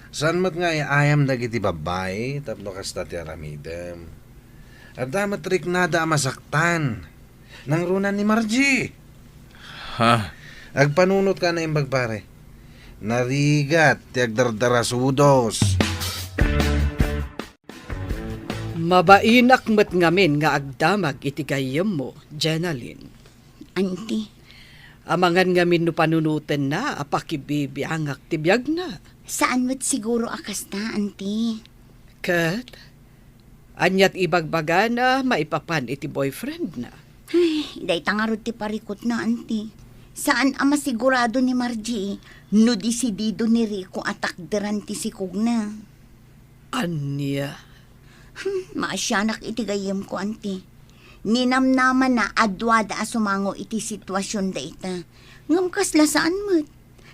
Speaker 1: Saan mat nga ayam dagiti babae tapno kasta ti aramidem. At damat rik nada masaktan. Nang runan ni Margie.
Speaker 7: Ha?
Speaker 1: Agpanunot ka na imbag pare. Narigat ti agdardarasudos.
Speaker 6: Mabainak met ngamin nga agdamag iti gayem mo, Jenaline.
Speaker 5: Auntie,
Speaker 6: Amangan ngamin no panunutan na, apakibibiyangak tibiyag na.
Speaker 5: saan mo't siguro akas ta, auntie?
Speaker 6: Kat, anyat ibagbaga na maipapan iti boyfriend na.
Speaker 5: Ay, day tangarod ti parikot na, auntie. Saan ama sigurado ni Margie, no disidido ni Rico atakderan ti sikog na.
Speaker 6: Anya,
Speaker 5: Maasyanak iti gayem ko, auntie. Ninamnaman na adwada asumango iti sitwasyon da ita. Ngam kasla saan mo't?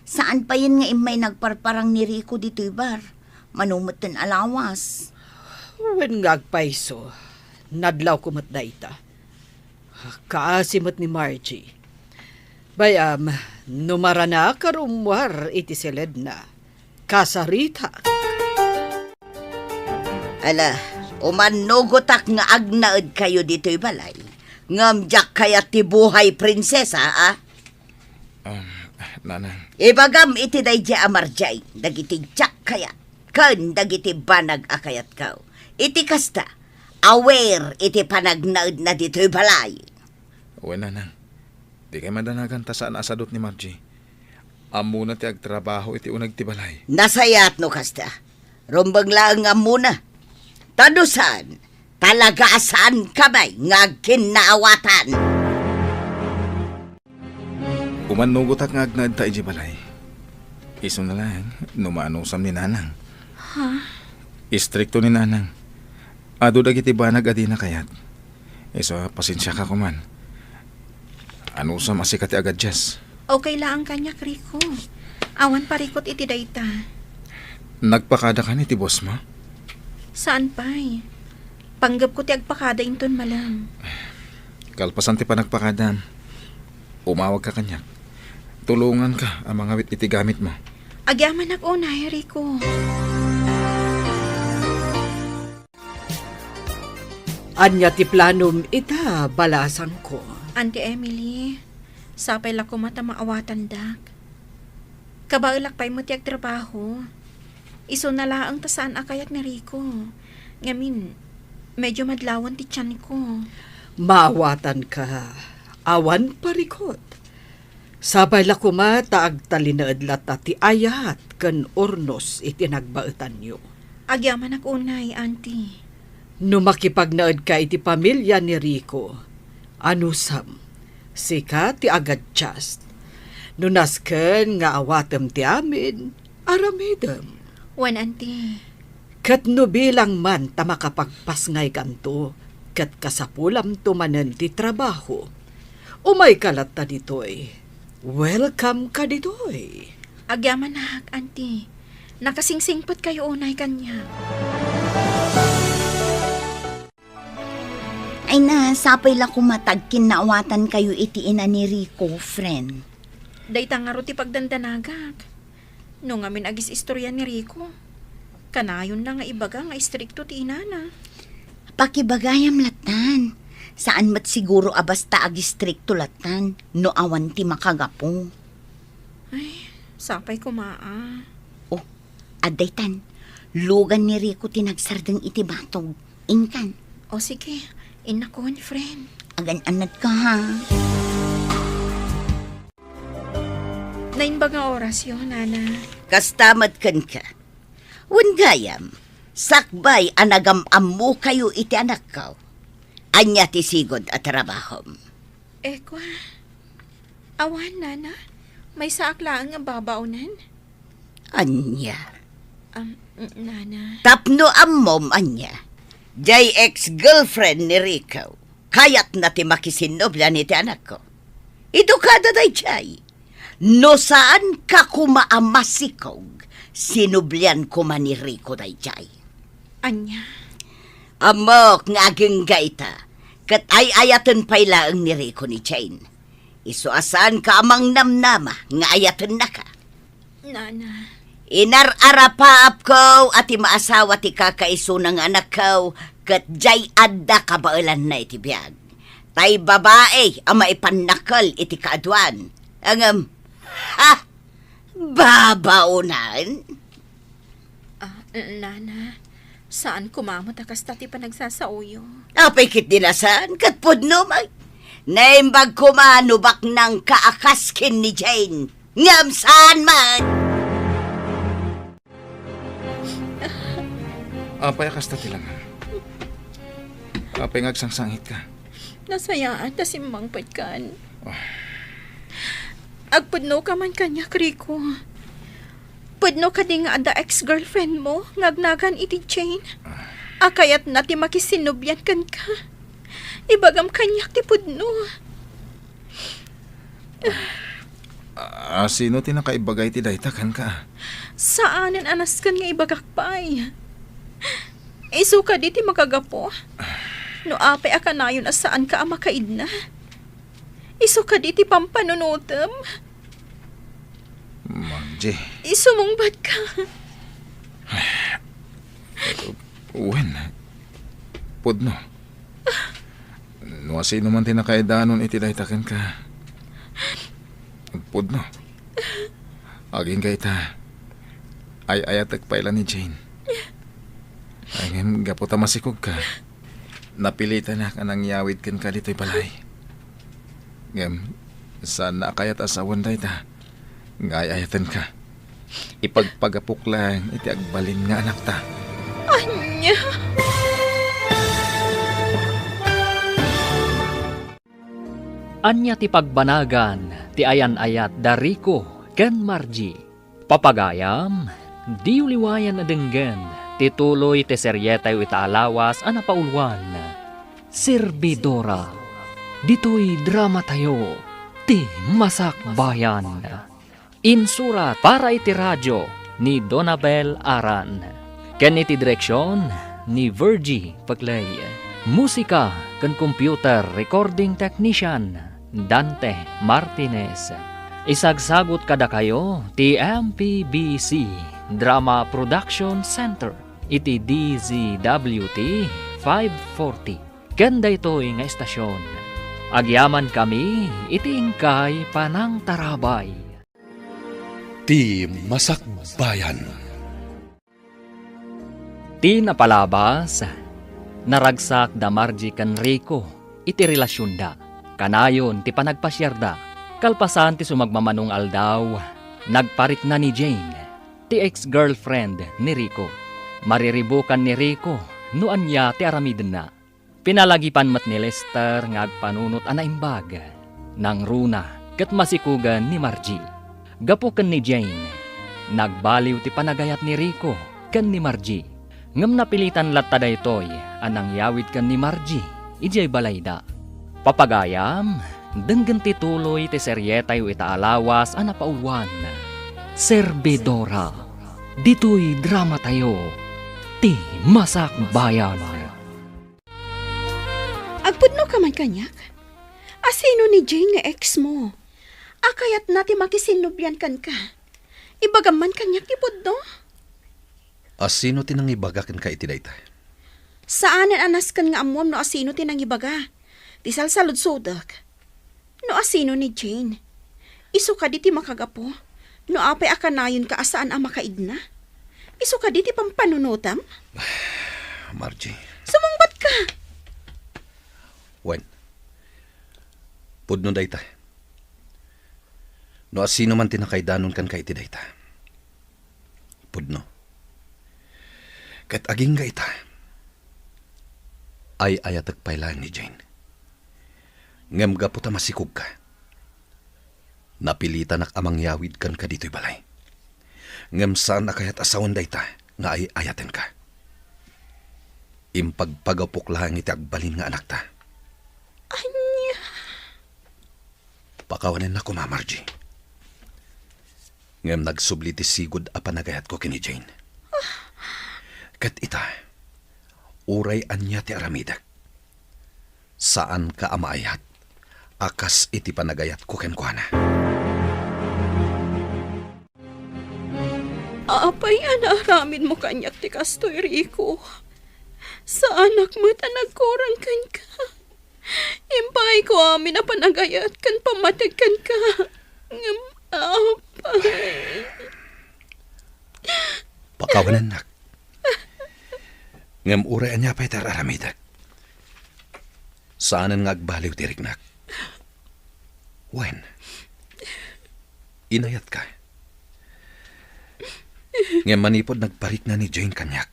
Speaker 5: Saan pa yun nga imay nagparparang ni Rico dito bar? Manumutin alawas.
Speaker 6: when ngagpaiso, nadlaw kumat da ita. Kaasimot ni Margie. Bayam, numara na karumwar iti silid na. Kasarita.
Speaker 8: Ala, umanugotak nga agnaed kayo dito'y balay. Ngamjak kaya ti buhay prinsesa, ah?
Speaker 7: Nanang.
Speaker 8: Ibagam iti day di amarjay, dagiti jak kaya, kan dagiti banag akayat kaw. Iti kasta, aware iti panagnaed na dito'y balay.
Speaker 7: Uwe nanang. Di kay madanagan ta saan asadot ni Margie. Amo na ti agtrabaho iti unag ti balay.
Speaker 8: Nasayat no kasta, rumbang lang nga muna. Tadusan, talagasan kamay nga kinaawatan.
Speaker 7: Umanugot ak nga agnad ta iti balay. Iso na lang, numaanusam ni nanang. Istrikto ni nanang. Ado dagiti banag adina kayat. Iso, pasensya ka kuman. Anusam asikati agad Jess.
Speaker 4: Okay lang kanya, Rico. Awan parikot iti dayta.
Speaker 7: Nagpakada ka ni ti boss mo?
Speaker 4: Saan pa'y? Panggap ko ti agpakada inton malam.
Speaker 7: Kalpasan ti panagpakadam. Umawag ka kanyak. Tulungan ka ang mga wit iti gamit mo.
Speaker 4: Agyaman ako na, Rico.
Speaker 6: Anya ti planom ita, balasan ko.
Speaker 4: Auntie Emily, sapay la ko mata maawatan dak. Kabailak pa'y mo ti agtrabaho. Iso na laang tasaan akayat ni Rico. Ngamin, medyo madlawan ti tiyan ko.
Speaker 6: Maawatan ka. Awan parikot. Sabay la kumata agtalinaad lata ti ayat kan ornos iti nagbaetan nyo.
Speaker 4: Agyaman ako unay, auntie.
Speaker 6: No makipagnaad ka iti pamilya ni Rico, anusam, sika ti agad just. No nasken nga awatem ti amin, aramidem.
Speaker 4: Wan, auntie.
Speaker 6: Kat no bilang man ta makapagpas ngay kanto, kat kasapulam tumanen ti trabaho. Umay kalat ta ditoy. Welcome ka ditoy.
Speaker 4: Agyaman na, auntie. Nakasingsingpot kayo unay kanya.
Speaker 5: Ay na, sapay la kumatag kinaawatan kayo iti ina ni Rico, friend.
Speaker 4: Dayta nga ro ti pagdandanagak. No ngamin agis istorya ni Rico. Kanayon na nga ibaga nga istrikto ti inana.
Speaker 5: Pakibagayam latan. Saan mat siguro abasta agistrikto latan, no awan ti makagapo.
Speaker 4: Ay, sapay kumaa.
Speaker 5: Oh, adaytan, lugan ni Rico tinagsardeng iti batog. Inkan,
Speaker 4: O sige, inakon, friend.
Speaker 5: agan-anad ka ha.
Speaker 4: Nainbag nga oras yun, nana.
Speaker 8: Kastamat kan ka. Wangayam, sakbay anagam-am mo kayo iti anak ko. Anya ti sigod at trabahom.
Speaker 4: Kwa, awan, nana. May saaklaan nga babaunan.
Speaker 8: Anya.
Speaker 4: Nana.
Speaker 8: Tapno ammom, anya. Jay ex-girlfriend ni Rico. Kayat na ti makisinobla ni ti anak ko. Edukada day chay. No saan ka kumaamasikog, sinublian ko man ni Rico day chay.
Speaker 4: Anya,
Speaker 8: Amok nga aging gaita, kat ay ayatan payla ang ni Rico ni Jane. Isuasan ka amang namnama, nga ayatan na ka.
Speaker 4: Nana.
Speaker 8: Inar-arapaap ko at imaasawa ti kakaiso ng anak ko, kat jay adda kabailan na iti biyag. Tay babae ang maipanakal iti kaadwan. Ang babaunan?
Speaker 4: Nana, saan kumamot akas tati pa nagsasauyo?
Speaker 8: Apay kit dinasan, kat pudno mag. Naimbag kumanubak ng kaakaskin ni Jane. Ngam saan man?
Speaker 7: Apay akas ta tilangan. Apay ngagsangsangit ka.
Speaker 4: Nasayaan ta simbang patkan. Agpudno ka man kanya, Rico. Pudno ka di nga ada ex-girlfriend mo, ngagnagan iti Jane. Akayat na ti makisinubyan kan ka. Ibagam kanyak ti pudno.
Speaker 7: Sino tinakaibagay ti dayta kan ka?
Speaker 4: Saanen anas kan nga ibagakpay. Isu ka di ti makagapo. No apay akanayon asaan ka amakaid na. Isu ka di ti pampanunutem.
Speaker 7: Margie.
Speaker 4: Isumungbat ka.
Speaker 7: Uwen. Pudno. No, sino man tinakaidanon iti daytaken ka. Pudno. Aging gaita. Ay ayatag pailan ni Jane. Ayun, gaputa masikog ka. Napilitan na ka nang yawid ken ka dito'y balay. Ngem, sana kayat asawan dayta. Ngayayatan ka. Ipagpagapok lang iti agbalin nga anak ta.
Speaker 4: Anya.
Speaker 2: Anya ti pagbanagan, ti ayan-ayat da Rico ken Margie. Papagayam, di uliwayan na denggen, ti tuloy ti seryetay itaalawas ana paulwan. Servidora, dito'y drama tayo, ti Masak Bayan. Insurat para iti radyo ni Donabel Aran. Ken iti direksyon ni Virgie Paglay. Musika ken computer recording technician Dante Martinez. Isagsagot kada kayo ti MPBC Drama Production Center iti DZWT 540. Ganda ito'y nga estasyon. Agyaman kami iti ingkay panang tarabay.
Speaker 10: Ti Masak Bayan.
Speaker 2: Ti napalabas, naragsak da Margie kan Rico iti relasyon da. Kanayon ti panagpasyarda, kalpasan ti sumagmamanong aldaw, nagparit na ni Jane, ti ex-girlfriend ni Rico. Mariribukan ni Rico, noan niya ti aramiden na. Pinalagipan mat ni Lester ngagpanunot anaimbag, nang runa ket masikugan ni Margie. Gapuken ni Jane, nagbaliw ti panagayat ni Rico ken ni Margie. Ngem napilitan latta daytoy anang yawid ken ni Margie, ijay balayda. Papagayam, denggen ti tuloy ti seryetay itaalawas ana paulwan. Servidora, dito'y drama tayo, ti Masak Bayan.
Speaker 4: Agpudno ka man kanyak? Asino ni Jane nga ex mo? Akayat na ti makisinubyan kan ka. Ibagam man kanyak ti pudno?
Speaker 1: Asino tinang ibagakin ka iti dayta?
Speaker 4: Saanen anas kan nga amuam no asino ti nang ibaga? Ti salsalod sodak. No asino ni Jane? Isu ka di ti makagapo? No apay akanayon ka asaan ang makaid na? Isu ka di ti pampanunutam?
Speaker 1: Margie.
Speaker 4: Sumungbat ka!
Speaker 1: Wen. Pudno dayta. No asino man tinakaidanon kan ka iti dayta. Pudno. Kat aging gaita. Ay ayatag pailan ni Jane. Ngem gaputa masikog ka. Napilitan ak amang yawid kan ka dito'y balay. Ngem saan akayat asawan dayta nga ay ayaten ka. Impagpagapok lang iti agbalin nga anak ta.
Speaker 4: Anya?
Speaker 1: Pakawanin na ko, Ma Margie. Ngam nagsubli ti sigod a panagayat ko kini Jane. Kat ita, uray anya ti aramidak. Saan ka amaayat? Akas iti panagayat ko kenkwana.
Speaker 4: Apay anaramin mo kanyak ti kastoy Rico. Sa anak mo't nagkurang kan ka. Impay ko amin na panagayat kan pamatag kan ka. Ngam apay.
Speaker 1: Pakawanan nak. Ngam uray anya pa'y tararamidak. Saanan nga agbaliw tirik nak. Wen, inayat ka. Ngam manipod nagparik na ni Jane kanyak.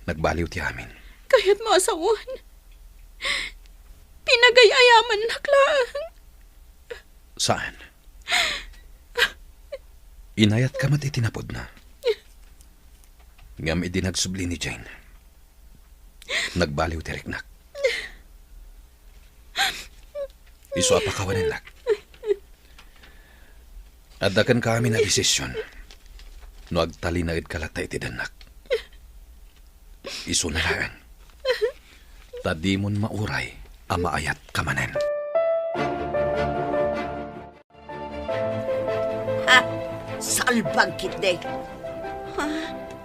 Speaker 1: Nagbaliw ti amin.
Speaker 4: Kaya't maasawan. Pinagayayaman naklaan.
Speaker 1: Saan? Inayat ka mat itinapod na. Ngam idinagsubli ni Jane. Nagbaliw tirik nak. Iso apakawanin nak. Adakan kami na desisyon. No agtali na kalatay ti danak. Iso na lang. Tadimon mauray amaayat kamanen.
Speaker 8: Ha? Salbag kitde.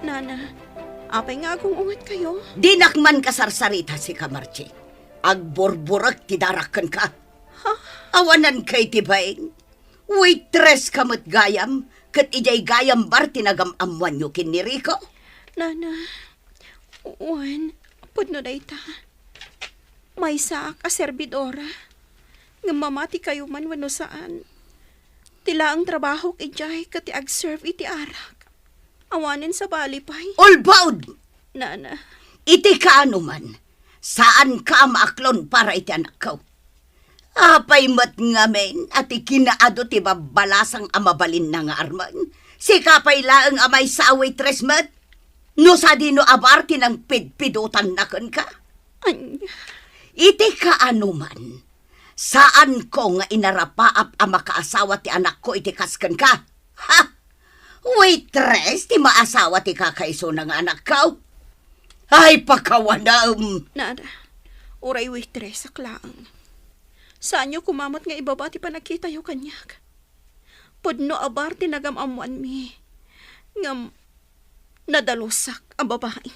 Speaker 4: Nana, apay nga akong ungat kayo.
Speaker 8: Dinakman kasarsarita si Kamarchi. Agborburak ti darakan ka. Awanan kay tibaing. Waitress kamot gayam. Kat ijay gayam bar tinagam-amuan nyo kin ni Rico.
Speaker 4: Nana, uwan, pudno na ita. May saak a serbidora. Nga mamati kayo man wano saan. Tila ang trabaho ijay kat ag-serve iti arak. Awanin sa balipay.
Speaker 8: Ulbaud!
Speaker 4: Nana,
Speaker 8: Iti kaano man. Saan ka maaklon para iti anak ko? Apay mat nga men at ikinaado ti babalasang amabalin na nga arman. Si kapay laang amay sa waitress mat. No sa dino abarti ng pidpidutan na kan ka.
Speaker 4: anya.
Speaker 8: Iti kaano man. Saan ko nga inarapaap ang makaasawa ti anak ko iti kaskan ka? Ha? Waitress ti maasawa ti kakaiso ng anak ko? Ay pakawanam.
Speaker 4: Nana, uray waitress sa klaang. Saan nyo kumamot nga ibaba ti panakita yo kanyak? Pudno abar tinagamamuan mi. Ngam, nadalusak ang babae.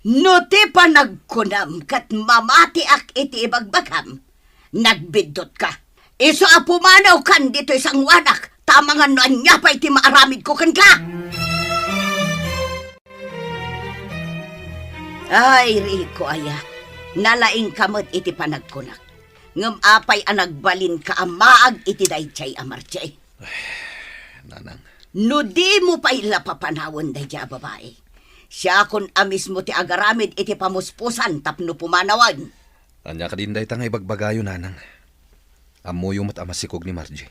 Speaker 8: No ti panagkunam kat mamati ak iti ibagbagam. Nagbidot ka. Iso apumanaw kan dito isang wanak. Tamangan no anya pa iti maaramid ko kan ka. Ay, Rico, aya. Nalaing kamot iti panagkunak. Ngam apay ang nagbalin ka amaag iti daychay amarchay.
Speaker 1: Nanang.
Speaker 8: No di mo pa ila papanawon daychay babae. Siya kun amis mo ti agaramid iti pamuspusan tapno pumanawan.
Speaker 1: Anya ka din day tangay bagbagayo, nanang. Amuyo mo't amasikog ni Margie.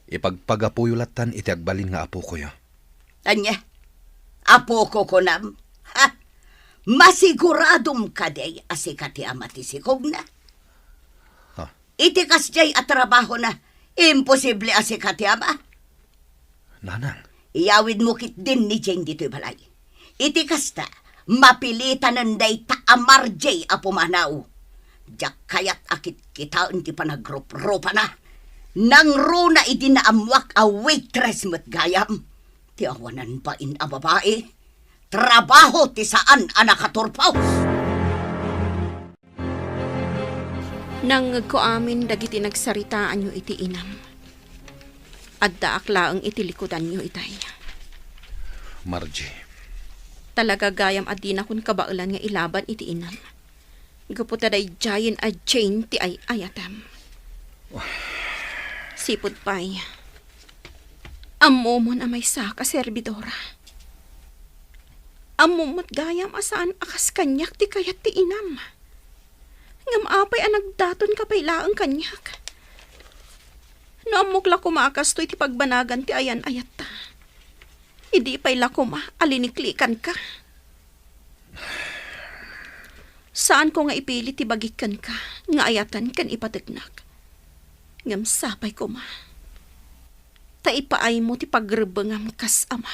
Speaker 1: Ipagpagapuyulatan iti agbalin nga apo ko yo.
Speaker 8: Anya? Apo ko kunam? Ha? Masiguradong kaday asikati amati sikog na. Iti kasjay at trabaho na. Imposible asikati ama.
Speaker 1: Nanang.
Speaker 8: Iyawid mo kit din ni Jane dito'y balay. Iti kasta, mapilitan nanday ta amarjay apumanaw. Diyak kayat akit kita hindi pa nagrup-rupa na. Nang runa iti naamwak a waitress mo't gayam. Ti awanan pa in a babae. Trabaho ti saan anak katurpaw.
Speaker 4: Nang ko amin dagiti nagsaritaan nyo iti inam. Adda akla ang itilikudan nyo itay.
Speaker 1: Margie.
Speaker 4: Talaga gayam adina kun kabaulan nga ilaban iti inam. Gaputa day giant a chain ti ay ayatam. Sipod pay. Amomon amay saka serbidora. Amomot gayam asaan akas kanyak ti kayat ti inam. Ngam apay ang nagdaton ka pailaang kanyak. No amok kumakas to iti pagbanagan ti ayan ayat ta. Idi pa'y lakuma, aliniklikan ka. Saan ko nga ipilit ti bagikan ka, nga ayatan kan ipatignak. Ngam sapay ko ma. Ta ipaay mo ti pagrebengam kas ama.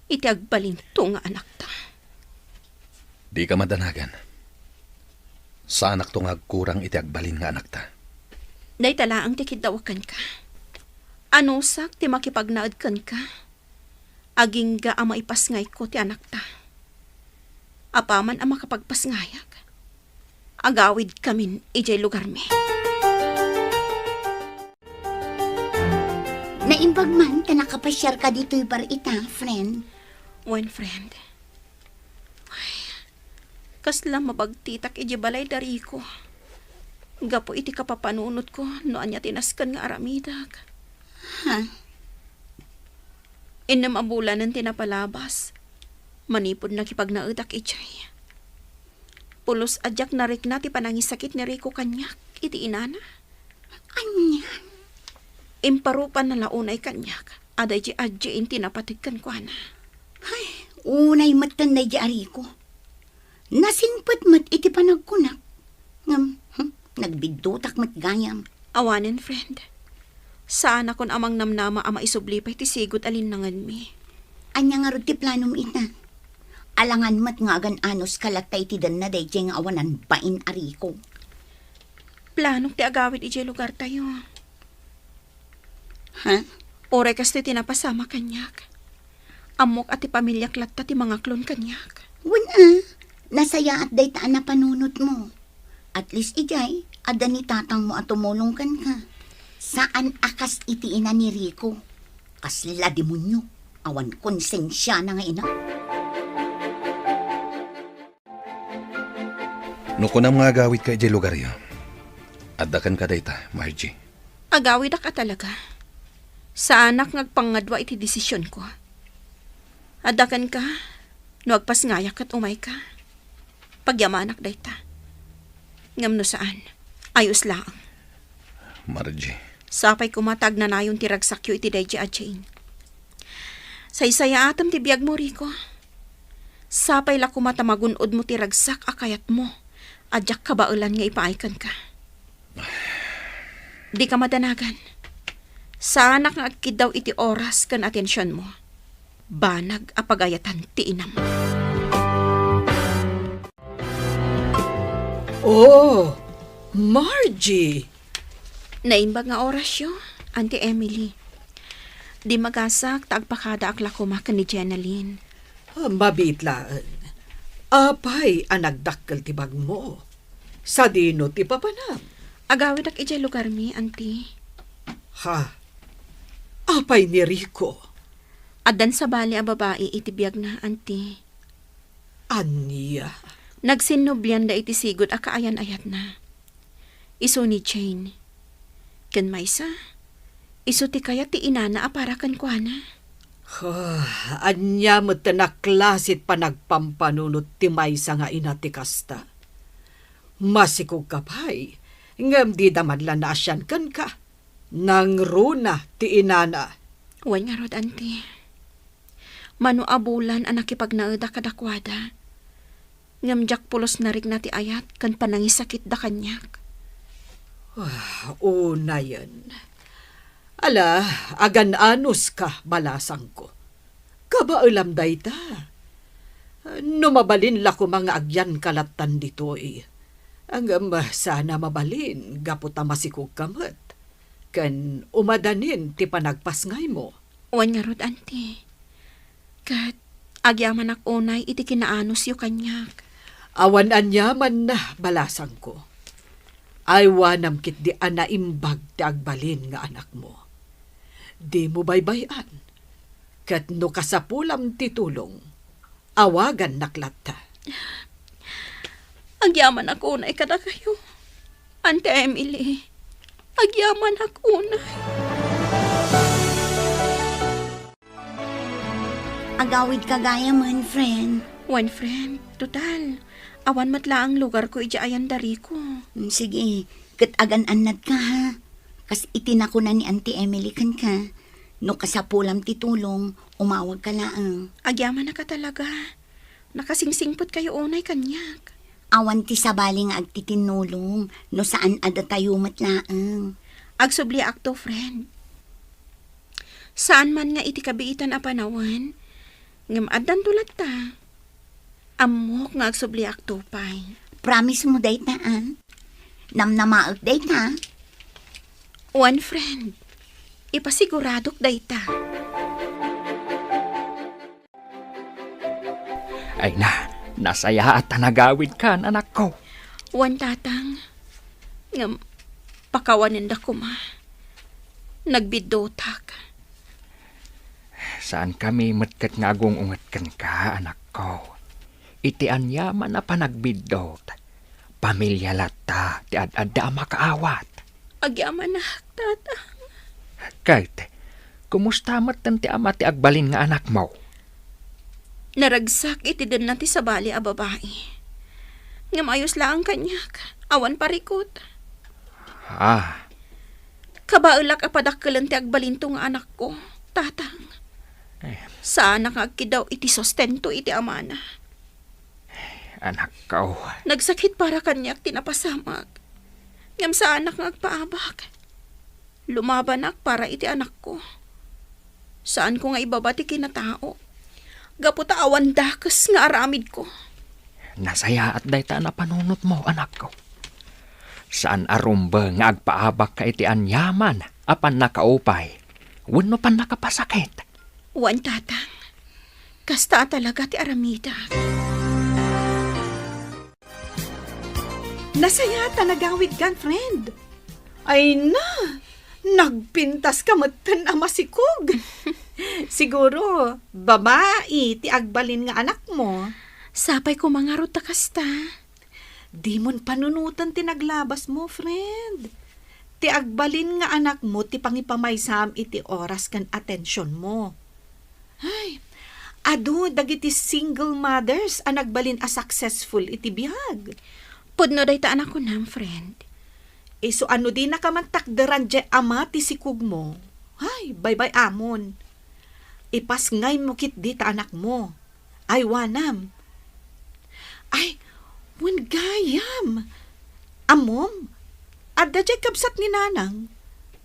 Speaker 4: Iti agbalin to nga anak ta.
Speaker 1: Di ka madanagan. Sa anak to nga kurang iti agbalin nga anak ta.
Speaker 4: Day talaang ti kidawakan ka. Anusak ti makipagnaad kan ka. Aging ga ama ipasngay ko ti anak ta. Apaman ang makapagpasngayag. Agawid kamin ijay lugar mi.
Speaker 5: Naimbag man ka nakapasyar ka dito'y bar ita, friend.
Speaker 4: One friend. Ay, kasla mabagtitak iji balay dari ko. Gapo iti kapapanunot ko no anya tinaskan nga aramidag.
Speaker 5: Ha?
Speaker 4: Inam abulan ng tinapalabas. Manipod na kipagnautak ijay. Pulos adyak narik na ti panangisakit ni Rico kanyak iti inana.
Speaker 5: Anya?
Speaker 4: Imparupan na launay kanyak. Aday ji adji inti napatigkan ko na.
Speaker 5: Ay, unay matan na jari ko. Nasingpet mat iti panagkunak. Ngam, nagbiddutak mat gayam.
Speaker 4: Awanin, friend. Saan akon amang namnama ama isublipay ti sigot alinangan mi.
Speaker 5: Anya nga ro ti planom ita. Alangan mat nga agan anos kalatay ti dan na day nga awanan bain ariko.
Speaker 4: Planong ti agawid iti lugar tayo.
Speaker 5: Ha?
Speaker 4: Oray kas ti tinapasama kanyak. Amok at ti pamilyak latta ti mga klon kanyak.
Speaker 5: Wala. Nasaya at day taan na panunot mo. At least ijay, ada ni tatang mo at tumulong kan ka. Saan akas iti ina ni Rico? Kasla demonyo. Awan konsensya na nga ina.
Speaker 1: No kunam nga agawid ka ijay lugar yo. Addakan ka dayta, Margie.
Speaker 4: Agawid ka talaga. Sa anak ngagpangadwa iti desisyon ko. Adakan ka, no agpasngayak at umay ka. Pagyamanak dayta. Ngam no saan, ayos lang.
Speaker 1: Margie.
Speaker 4: Sapay kumatag na nayon ti ragsakyo iti dayji adjain. Saysaya atam ti biyag mo, Rico. Sapay la kumatamagunod mo ti ragsak akayat mo. Adyak kabaulan nga ipaaykan ka. Di ka madanagan. Sa anak nga agkid daw iti oras kan atensyon mo. Banag apagayatan ti inam.
Speaker 6: Oh, Margie!
Speaker 4: Naimbag nga oras yo, Auntie Emily. Di magasak tagpakada akla kumakan ni Jenaline.
Speaker 6: Mabitlaan. Apay ang nagdakkel ti bag mo. Sa dino ti papanam.
Speaker 4: Agawid ak ijay lugar mi, Auntie.
Speaker 6: Ha? Apay ni Rico.
Speaker 4: Adan sa bali a babae iti biyag na, Auntie.
Speaker 6: Anya?
Speaker 4: Nagsinubyan da iti sigod a kaayan-ayat na. Iso ni Jane. Ken maysa, iso ti kaya ti inana aparakan ko na.
Speaker 6: Anya mo tanaklasit pa nagpampanunot ti maysa nga ina ti kasta. Masikog kapay, ngam di damadla na asyan kan ka. Nang runa ti inana.
Speaker 4: Wan nga rod, Auntie. Mano abulan ang nakipagnaeda kadakwada. Ngam jak pulos narik na ti ayat kan panangisakit da kanyak.
Speaker 6: Una yan. Ala, agan anus ka, balasang ko. Kabaulam day ta. Numabalin la ko mga agyan kalatan dito eh. Ang sana mabalin, gaputa masikog kamat. Kan umadanin ti panagpasngay mo.
Speaker 4: Wan nga rod, Auntie. Kat agyaman ak unay iti kinaanos yu kanyak.
Speaker 6: Awan anyaman na, balasang ko. Aywanam kit di anaimbag ti agbalin nga anak mo. Di mo baybayan. Kat no kasapulam ti tulong, awagan naklatta.
Speaker 4: Agyaman ak unay kada kayo. Auntie Emily, agyaman ak unay.
Speaker 5: Agawid kagaya man, friend.
Speaker 4: One friend, total. Awan matla ang lugar ko ijaayan dari ko.
Speaker 5: Sige, kat agan anad ka ha. Kas itinako na ni Auntie Emily kan ka. No kasapulam ti tulong, umawag ka laang.
Speaker 4: Agyaman na ka talaga. Nakasingsingpot kayo unay kanyak.
Speaker 5: Awan ti sabali nga agtitinulong, no saan ada tayo matlaang.
Speaker 4: Agsubli akto, friend. Saan man nga iti kabiitan a panawan, ngem addan tulad ta. Amok nga agsubli akto pay.
Speaker 5: Promise mo day taan. Namnamaot day ta.
Speaker 4: One friend, ipasiguradok dayta.
Speaker 2: Ay nasaya at tanagawid kan, anak ko.
Speaker 4: One tatang, ngam pakawanin da ko ma. Nagbidotak.
Speaker 2: Saan kami matkat nga ungat kan ka, anak ko? Iti anyaman na panagbidot. Pamilya lata, ti ad-adda makaawat.
Speaker 4: Agyaman na, tatang.
Speaker 2: Kahit, kumusta matan ti ama ti agbalin nga anak mo?
Speaker 4: Naragsak iti din nati sa bali a babae. Ngam ayos lang kanyak, awan parikot. Kabaulak a padakkelan ti agbalinto nga anak ko, tatang. Sana nga agkidaw iti sostento iti amana.
Speaker 2: Anak ko.
Speaker 4: Nagsakit para kanyak tinapasamag. Ngam sa anak nga agpaabak. Lumabanak para iti anak ko. Saan ko nga ibabati kinatao? Gaputa awan dakes nga aramid ko.
Speaker 2: Nasaya at dayta na panunot mo, anak ko. Saan arumba nga agpaabak ka iti anyaman apan nakaupay? Wano pan nakapasakit?
Speaker 4: Wan tatang. Kasta talaga ti aramida.
Speaker 3: Nasaya tanagawid kan, friend. Ay na, nagpintas ka matan ama si Kug. Siguro, babae, ti agbalin nga anak mo.
Speaker 4: Sapay ko mga ruta kasta.
Speaker 3: Di mon panunutan ti naglabas mo, friend. Ti agbalin nga anak mo, ti pangipamaysam iti oras kan atensyon mo. Ay, adu, dagiti single mothers ang nagbalin a successful iti biyag.
Speaker 4: Pudno day ta anak ko nam, friend.
Speaker 3: So ano di nakamantakdaran dyan ama ti sikug mo? Ay, bye-bye amon. Ipas ngay mo kit di ta anak mo. Ay, wanam. Ay, wan gayam. Amom, adda dyan kabsat ni nanang.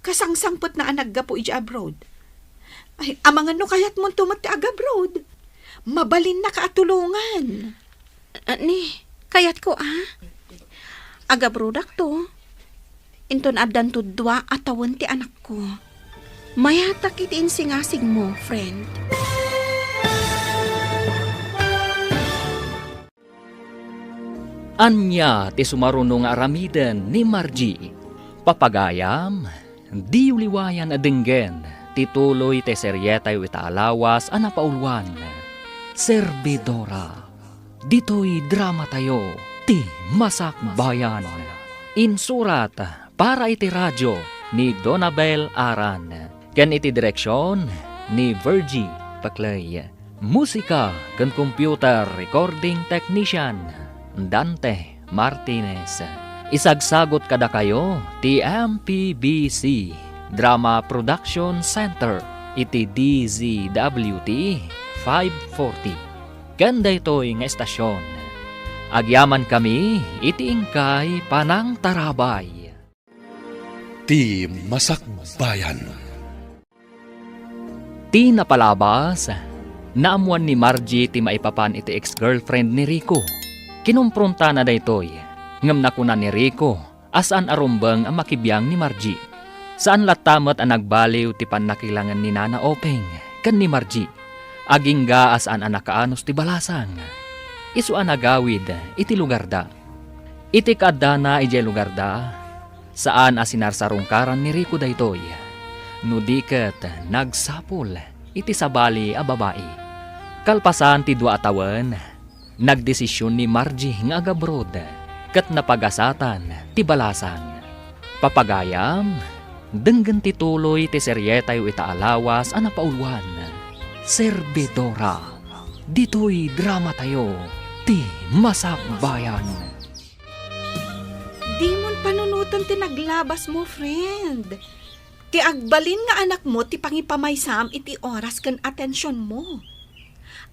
Speaker 3: Kasangsangpot na anak gapo iji abroad. Ay, amangan no kayat mo tumat ti abroad. Mabalin na kaatulungan.
Speaker 4: Ni, kayat ko agabrodak to. Inton addan to 2 atawan ti anak ko. Mayatak iti insingasig mo, friend.
Speaker 2: Anya ti sumarunong aramiden ni Margie. Papagayam, di uliwayan adenggen, tituloy ti seryetay itaalawas anapaulwan. Servidora, dito'y drama tayo, ti Masakbayan. Insurat para iti radyo ni Donabel Aran. Ken iti direksyon ni Virgie Paclay. Musika ken computer recording technician Dante Martinez. Isagsagot kada kayo ti MPBC Drama Production Center iti DZWT 540. Ganda ito'y nga estasyon. Agyaman kami iti ingkay Panang Tarabay.
Speaker 10: Ti Masakbayan.
Speaker 2: Ti napalabas, naamuan ni Margie ti maipapan iti ex-girlfriend ni Rico. Kinumpronta na daytoy, ngam nakuna ni Rico, asan arumbang ang makibiyang ni Margie. Saan latamat ang nagbaliw ti panakilangan ni Nana Openg, kan ni Margie. Agingga asan ang nakaanos ti balasang. Isuan agawid iti lugar da. Iti kadana iti lugar da, saan asinarsarungkaran ni Rico daytoy. Nudiket nagsapul iti sabali a babae. Kalpasan ti 2 atawan, nagdesisyon ni Margie nga agabrod ket napagasatan ti balasang. Papagayam, denggen ti tuloy ti seryetay itaalawas a napaulwan. Servidora, dito'y drama tayo, ti Masakbayan.
Speaker 3: Di mon panunutan ti naglabas mo, friend. Ti agbalin nga anak mo ti pangipamaysam iti oras ken atensyon mo.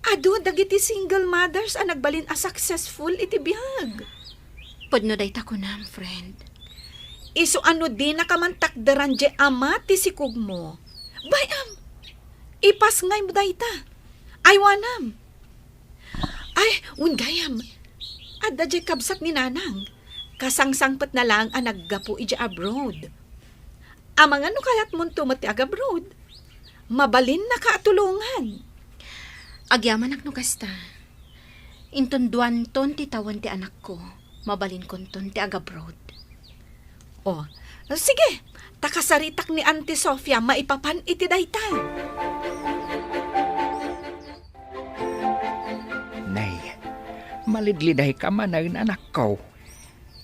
Speaker 3: Adu dagiti single mothers ang nagbalin a successful iti bihag.
Speaker 4: Pudno day ta ko nam, friend.
Speaker 3: Iso ano di nakamantakdaran je ama ti sikog mo. Bayam, ipas ngay mo dayta. Aywanam. Ay, ungayam. Adda je kabsat ni nanang. Kasangsangpat na lang ang naggapo ija abroad. Amang ano kayat mo tumati abroad? Mabalin na kaatulungan.
Speaker 4: Agyaman ak no kasta. Intunduan ton ti tawan ti anak ko. Mabalin kon ton ti agabroad.
Speaker 3: Oh, sige. Takasaritak ni Auntie Sofia maipapan iti dayta.
Speaker 11: Nay, malidliday ka man ang anak ko.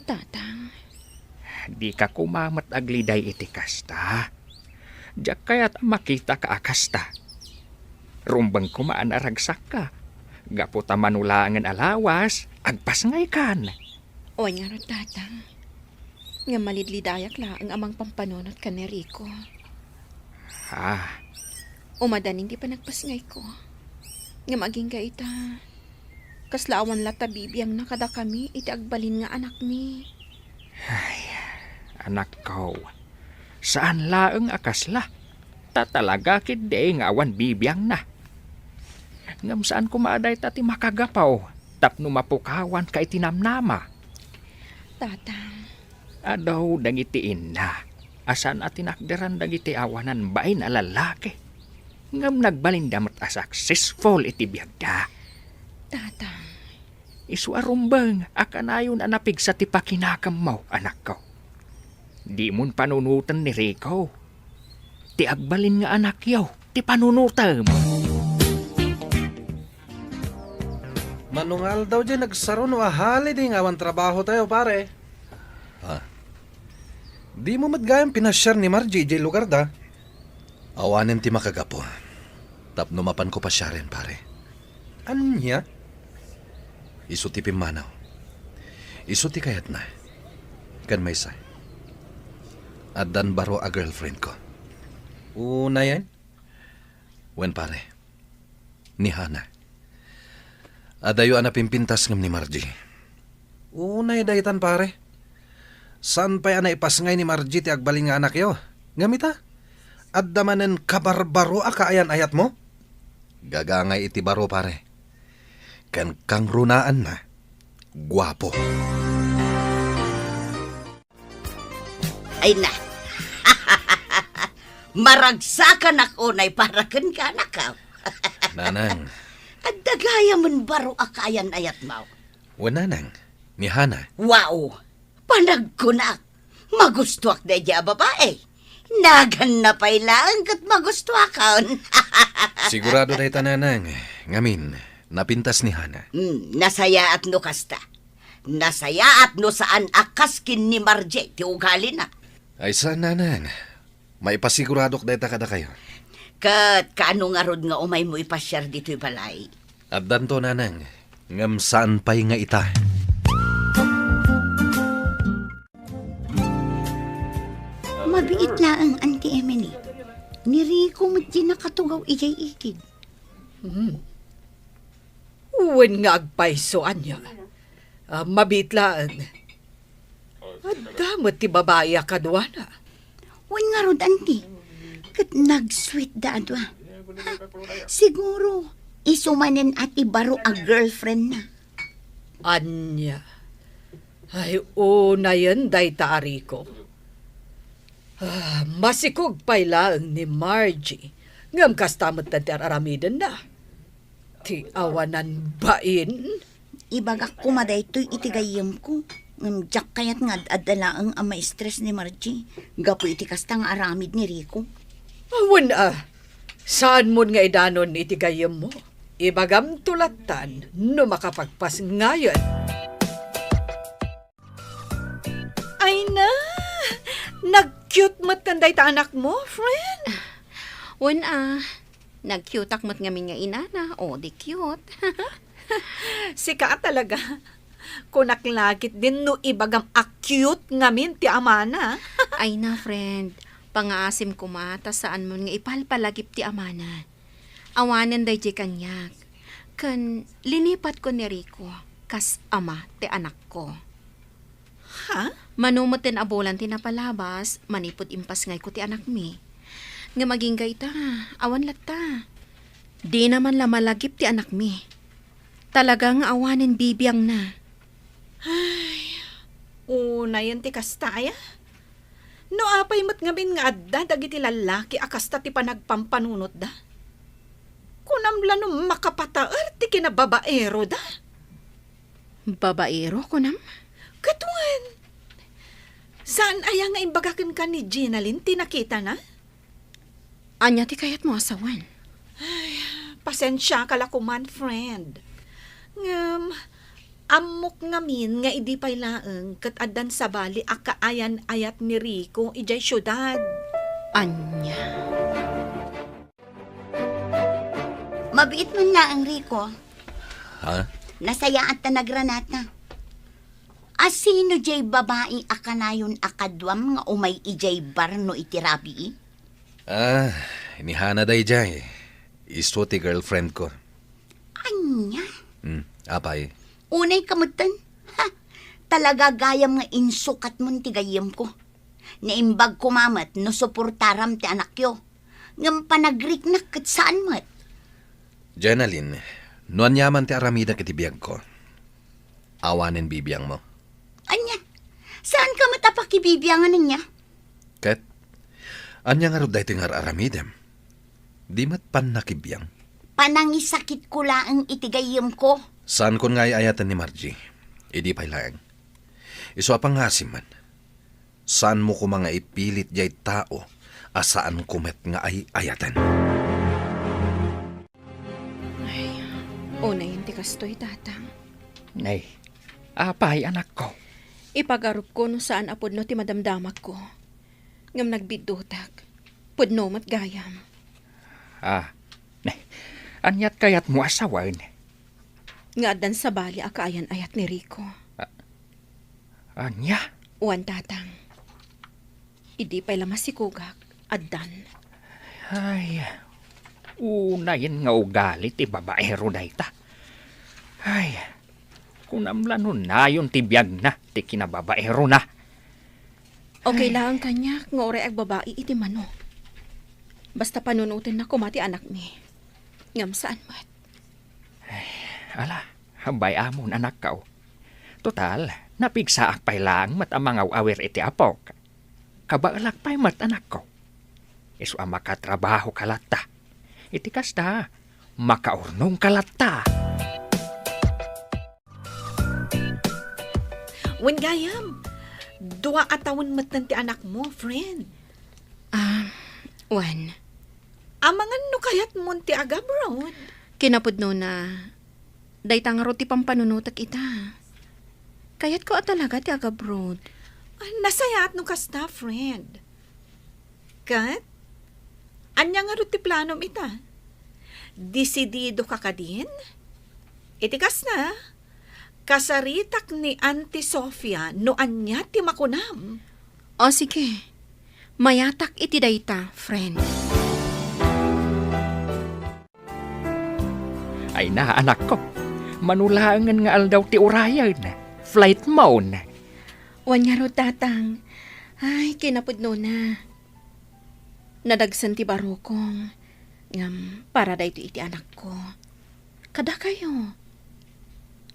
Speaker 4: Tatang,
Speaker 11: Di ka kumamat agliday iti kasta. Diyak kaya't makita ka akasta. Rumbang kumaan aragsak ka. Gaputa manulangan alawas, agpasngay kan.
Speaker 4: o nga ro tatang. Nga malidlidayak la ang amang pampanunot ka ni Rico.
Speaker 11: Ah,
Speaker 4: Umadaning di pa nagpasingay ko. Nga maging ka ita. Kaslaawan lata bibiyang nakada kami iti agbalin nga anak mi.
Speaker 11: anak ko. Saan laeng akasla? Tatalaga kid nga awan bibiyang na. Ngam saan kumaaday tati makagapaw. Tapno mapukawan ka itinamnama.
Speaker 4: Tatang,
Speaker 11: Adaw dangitiin na. Asan atinakderan dagiti awanan bain a lalaki. Ngam nagbalindamat a successful iti biyagda.
Speaker 4: tatang.
Speaker 11: Isu arumbang akanayon anapig sa ti pakinakam mo, anak ko. Di mon panunutan ni Rico. Ti agbalin nga anak yaw, ti panunutan mo.
Speaker 1: Manungal daw dyan nagsaro no ahali di nga awan trabaho tayo pare. Di mo matgayang pinasyar ni Margie jay lugar da. Awanin ti makagapo. Tapno mapan ko pa siya rin pare. Anya? Isu ti pimanaw. Isu ti kayat na. Kan may say. Adan baro a girlfriend ko. Una yan? Wen pare. Ni Hana. Adayo ana pimpintas ngam ni Margie. Una daytan pare. San pa ana ipasngay ni Margie ti agbaling nga anak yo? Ngamita? Addamanen kabarbaro a kaayan ayat mo? Gagangay iti baro pare. Kan kang runaan na. Guwapo.
Speaker 8: Ay na. Maragsakan ako na iparakan ka na ka.
Speaker 1: Nanang.
Speaker 8: At dagaya man baro akayan ayat mo.
Speaker 1: Wananang. Ni Hana.
Speaker 8: Wow! Panagkunak. Magustuak na dya babae. Nagan na pailaan kat magustuakan.
Speaker 1: Sigurado day tananang. Ngamin, napintas ni Hana.
Speaker 8: Nasaya at no kasta. Nasaya at no saan akaskin ni Marje ti ugali na.
Speaker 1: Ay saan nanang? Maipasiguradok day kada kayo.
Speaker 8: Kat kaano nga rod nga umay mo ipasyar dito'y balay.
Speaker 1: At danto nanang. Ngam saan pa'y nga ita.
Speaker 5: Mabiit lang ang Auntie Emily. Ni Rico mo't di nakatugaw ijay ikid.
Speaker 6: Uwan nga agpaisoan niya. Mabitlaan. At damot ti babae akadwana.
Speaker 5: Wan nga rod, Auntie. Kat nag-sweet da adwa. Siguro, isumanen ati baro a girlfriend na.
Speaker 6: Anya. Ay, una yan, day taari ko. Masikog pailaang ni Margie. Ngam kastamot na aramidan na. Ti awanan bain.
Speaker 5: Ibagak kumaday to'y itigayam ko. Diyak kayat nga adalaang ang stress ni Margie. Gapo iti kasta nga aramid ni Rico.
Speaker 6: Awan saan mo nga idanon itigayam mo? Ibagam tulatan no makapagpas ngayon.
Speaker 3: Ay na! Nag-cute mat kanday ta anak mo, friend.
Speaker 4: Wen nag-cute mat ngamin nga inana. O, di cute.
Speaker 3: Sika talaga. Kunaklagit din no ibagam a-cute ngamin ti amana.
Speaker 4: Ay na, friend. Pangaasim ko mata saan mo nga ipalpalagip ti amana. Awanan day di kanyak. Kan linipat ko ni Rico kas ama ti anak ko.
Speaker 3: Ha?
Speaker 4: Manumotin abolan ti napalabas, manipod impas ngay ko ti anak mi. Nga maging gayta, awan latta. Di naman la malagip ti anak mi. Talagang awanin bibiyang na.
Speaker 3: Una yan ti kastaya. No apay mat ngamin nga adda dagiti lalaki akasta ti panagpampanunot da. Kunamla no makapataer ti kinababaero da.
Speaker 4: Babaero ko nam?
Speaker 3: Katuan. Saan aya nga imbagakan ka ni Ginalyn tinakita na?
Speaker 4: Anya ti kayat mo asawan.
Speaker 3: Pasensya kalakuman, friend. Amok ngamin nga idi pay laeng ket addan sa bali akaayan ayat ni Rico ijay syudad.
Speaker 4: Anya.
Speaker 5: Mabiit man na ang Rico.
Speaker 1: Ha?
Speaker 5: Nasayaan ta nagranata. Asino jay babae akanayon akadwam nga umay ijay bar no itirabi?
Speaker 1: Inihana day jay. Isto ti girlfriend ko.
Speaker 5: Anya?
Speaker 1: Apay.
Speaker 5: Unay kamutan. Ha, talaga gayam nga insukat mon ti gayam ko. Naimbag kumamat no suportaram ti anak yo. Ngam panagriknak kat saan mat.
Speaker 1: Jenalyn, nuan yaman ti aramida kiti biyag ko. Awanin bibiyang mo.
Speaker 5: Anya? Saan ka matapakibibiyangan niya?
Speaker 1: Ket, anya nga ro dahi tingar aramidem. Di mat pan nakibiyang.
Speaker 5: Panangisakit ko laang itigayam ko.
Speaker 1: Saan kon nga ayatan ni Margie? Idi pay laeng. Iso apang ngasim man. Saan mo ko mga ipilit jay tao asaan kumet nga ay ayatan?
Speaker 4: Una yun ti kastoy, tatang.
Speaker 11: Nay, apay anak ko.
Speaker 4: Ipagarup ko no saan apod no ti madamdamak ko. Ngam nagbidutak. Pudno mat gayam.
Speaker 11: Nay, anyat kayat mo asawan.
Speaker 4: Nga adan sa bali akaayan ayat ni Rico.
Speaker 11: Anya?
Speaker 4: Uwan, tatang. Idi pa'y lamas si Kugak. Adan.
Speaker 11: Ay, unayin nga ugali ti babaero dayta. Ay, kunamla nun na yun ti biyag na, ti kinababaero na.
Speaker 4: Okay lang kanya, nga ore ag babae iti mano. Basta panunutin na kumati anak ni. Ngam saan mat?
Speaker 11: Ala, hambay amon anak kao. Total, napigsaak pay lang mat amangaw awer iti apok. Kabaalak pay mat anak ko. Isu ang makatrabaho kalata. Iti kasta, makaurnong kalata.
Speaker 3: Wen gayam, dua atawon matan ti anak mo, friend.
Speaker 4: Uwan.
Speaker 3: Amangan no kayat mo ti agabroad.
Speaker 4: Kinapudno na, daytang ti pampanunutak ita. Kayat ko talaga ti agabroad.
Speaker 3: Nasayat no kasta, friend. Kat? Anya nga ro ti planom ita? Desidido ka kadin? Itikas na. Kasaritak ni Auntie Sofia no anya ti makunam.
Speaker 4: O sige, mayatak iti dayta, friend.
Speaker 11: Ay na anak ko, manulangan nga aldaw ti urayan. Flight mode.
Speaker 4: Wanya ro, tatang. Ay, kinapudno na. Nadagsan ti barukong. Ngam, para dayto iti anak ko. Kada kayo.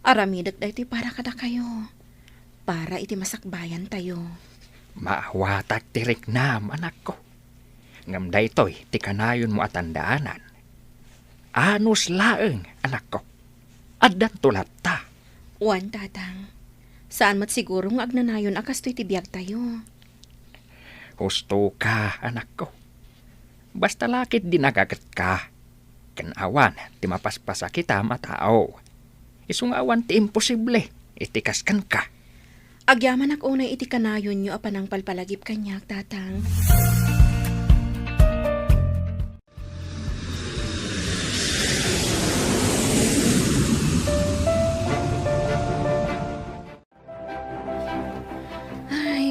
Speaker 4: Aramidag dayto para kada kayo. Para iti masakbayan tayo.
Speaker 11: Maawatak ti riknam, anak ko. Ngam daytoy, ti kanayon mo atandaanan. Anus laeng, anak ko. Addan tulat ta.
Speaker 4: Uwan, tatang. Saan mat siguro nga agnanayon akas to'y tibiyag tayo.
Speaker 11: Husto ka, anak ko. Basta lakit dinagagat ka. Kanawan, ti mapaspasa kita matao. Isungawan ti imposible, itikaskan ka.
Speaker 4: Agyaman ak unay iti kanayon nyo apanang palpalagip kanyak, tatang.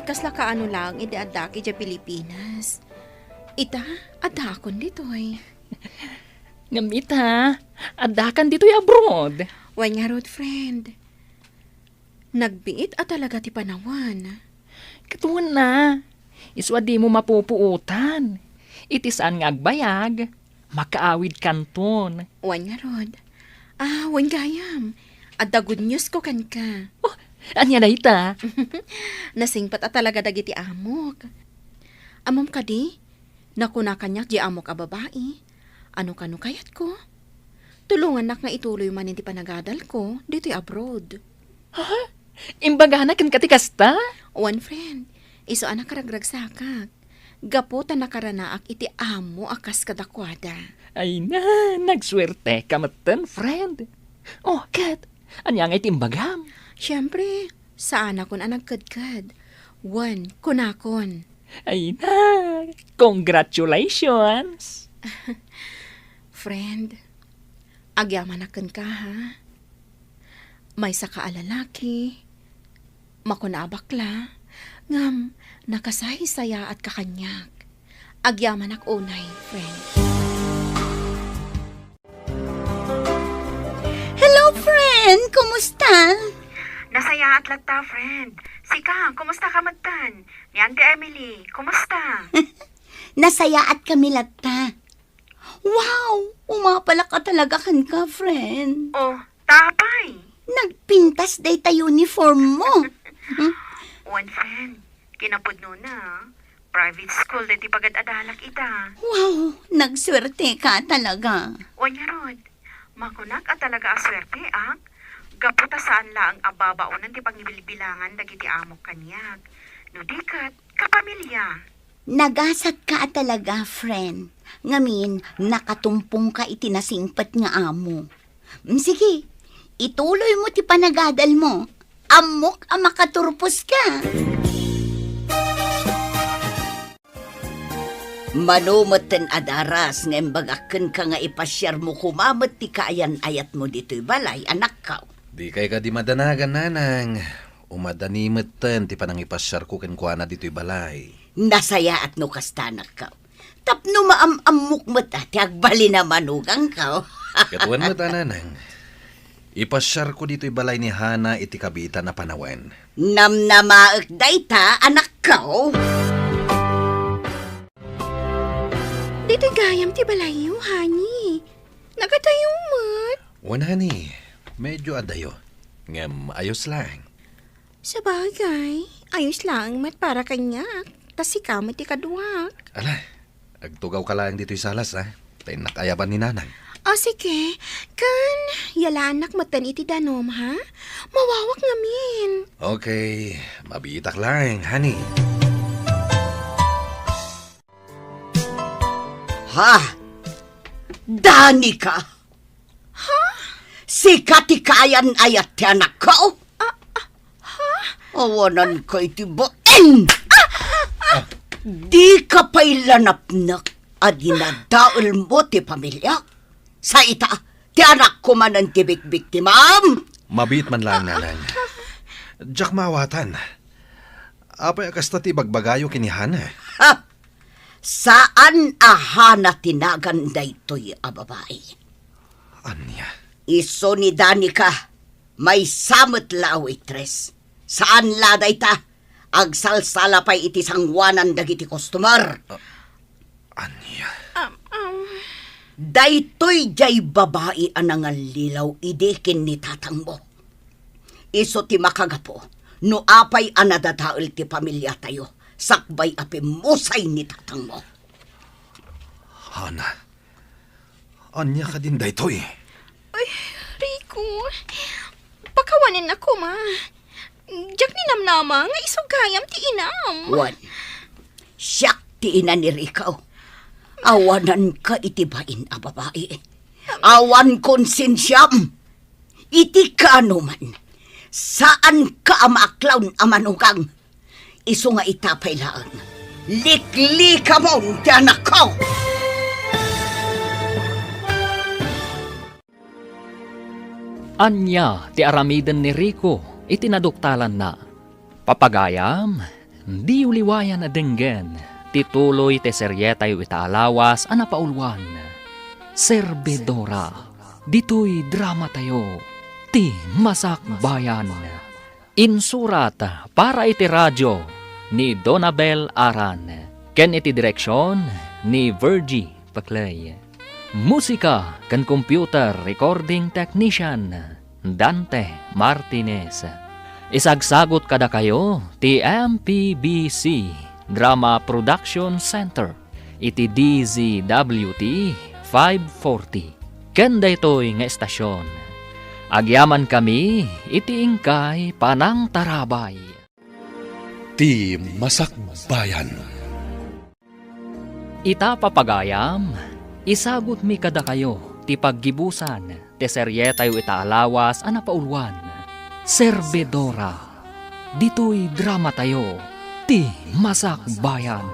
Speaker 4: Kasla ka ano lang, ida-adaki dya Pilipinas. Ita, adakon ditoy.
Speaker 2: Ngam ita, adakan dito'y abroad.
Speaker 4: Wanya road, friend. Nagbiit at talaga ti panawan.
Speaker 2: Katuan na. Iswa di mo mapupuutan. Iti saan nga agbayag. Makaawid kanton.
Speaker 4: Wan nga rod. Wan gayam. Adda good news ko kan ka.
Speaker 2: Anya na ita?
Speaker 4: Nasingpat at talaga dagiti amok. Amom ka di? Nakuna kanyak di amok a babae. Ano kano kayat ko? Tulungan nak nga ituloy man hindi panagadal ko dito'y abroad.
Speaker 2: Imbagahan na kan katikasta?
Speaker 4: One friend, iso anak karagragsakak. Gaputa nakaranaak iti amo akas kadakwada.
Speaker 2: Ay na, nagswerte ka matan, friend. Oh, Kat, anya nga itimbagam?
Speaker 4: Siyempre, saan akon anagkadkad? One, kunakon.
Speaker 2: Ay na, congratulations!
Speaker 4: Friend, agyaman akan ka ha? May saka alalaki, makunabakla, ngam nakasahisaya at kakanyak. Agyaman ak unay, friend.
Speaker 5: Hello, friend! Kumusta?
Speaker 3: Nasaya at lagta, friend. Sika, kumusta ka magtan? Ni Auntie Emily, kumusta?
Speaker 5: Nasaya at kami latta. Wow! Umapala ka talaga kan ka, friend.
Speaker 3: Oh, tapay.
Speaker 5: Nagpintas day ta uniform mo.
Speaker 3: One friend, kinapudno na. Private school dati pagad-adalak ita.
Speaker 5: Wow! Nagswerte ka talaga.
Speaker 3: Wanya rod, makunak at talaga aswerte, ang gaputa saan la ang ababaonan ti pagnibilbilangan dagiti amok kanyak. No dikat, kapamilya.
Speaker 5: Nagasat ka talaga, friend. Ngamin, nakatumpong ka itinasingpat nga amo. Sige, ituloy mo ti panagadal mo. Amok ang makaturpos ka.
Speaker 8: Manumaten adaras nga imbagaken ka nga ipasyar mo kumamat ti kaayan ayat mo dito'y balay, anak ka.
Speaker 1: Di kay ka di madanagan, nanang. Umadanimatan ti panangipasyar ko kenkwana dito'y balay.
Speaker 8: Nasaya at no kastanak ka. Tapno maamamok mo ta, ti agbali na manugang ka.
Speaker 1: Katuan mo ta, nanang. Ipasyar ko dito'y balay ni Hana iti kabita na panawen.
Speaker 8: Namnamaak dayta, anak ka.
Speaker 4: Dito'y gayam ti balayo, honey. Nagatayong mat.
Speaker 1: Wanani, medyo adayo. Ngem, ayos lang.
Speaker 4: Sa bagay, ayos lang mat para kanyak. Tas ikaw ti kaduak.
Speaker 1: Ala, agtugaw ka lang dito'y salas, ha? Tayo nakayaban ni nanang.
Speaker 4: Sige. Kan, yalanak matan iti danom, ha? Mawawak ngamin.
Speaker 1: Okay, mabitak lang, honey.
Speaker 8: Ha? Dani ka? Ha? Si katikayan ayat ti anak ka? Awanan ko iti baen! Di ka pa'y lanapnak at dinadaol mo ti pamilya. Sa ita, ti anak ko man ang tibik-bik ti ma'am.
Speaker 1: Mabit man lang, nanang. Diyak mawatan. Apay akasta ti bagbagayo kini Hana.
Speaker 8: Ha? Saan ahana tinagan daytoy a babae?
Speaker 1: Anya?
Speaker 8: Iso ni Danica, may samot la waitress. Saan la dayta? Agsalsala pa'y iti sangwanan dagiti customer.
Speaker 1: Anya?
Speaker 8: Daytoy jay babae anang lilaw idekin ni tatang mo. Iso ti makagapo, no apay anadadaol ti pamilya tayo, sakbay api musay ni tatang mo.
Speaker 1: Hana? Anya ka din daytoy?
Speaker 4: Ay, Rico. Pakawanin ako, ma. Diyak ni namnama nga isugayam ti inam.
Speaker 8: Wan, siyak ti ina ni Ricaw. Awanan ka itibain a babae. Awan konsensyam. Iti ka anuman. Saan ka amaklawn amanugang? Iso nga itapay lang. Likli ka mo, tiyanak ko!
Speaker 2: Anya ti aramidan ni Rico itinaduktalan na. Papagayam, di uliwayan na denggen, tituloy te seryetayo itaalawas anapaulwan. Servidora, dito'y drama tayo, ti Masakbayan. Insurat para iti radyo, ni Donabel Aran. Ken iti direksyon ni Virgie Paclay. Musika kan computer recording technician Dante Martinez. Isagsagot kada kayo ti MPBC Drama Production Center iti DZWT 540. Ken daytoy nga estasyon. Agyaman kami iti ingkay Panang Tarabay.
Speaker 10: Ti Masakbayan.
Speaker 2: Ita papagayam, isagot mi kada kayo ti paggibusan ti serye tayo itaalawas a napaulwan. Servidora. Dito'y drama tayo ti Masakbayan.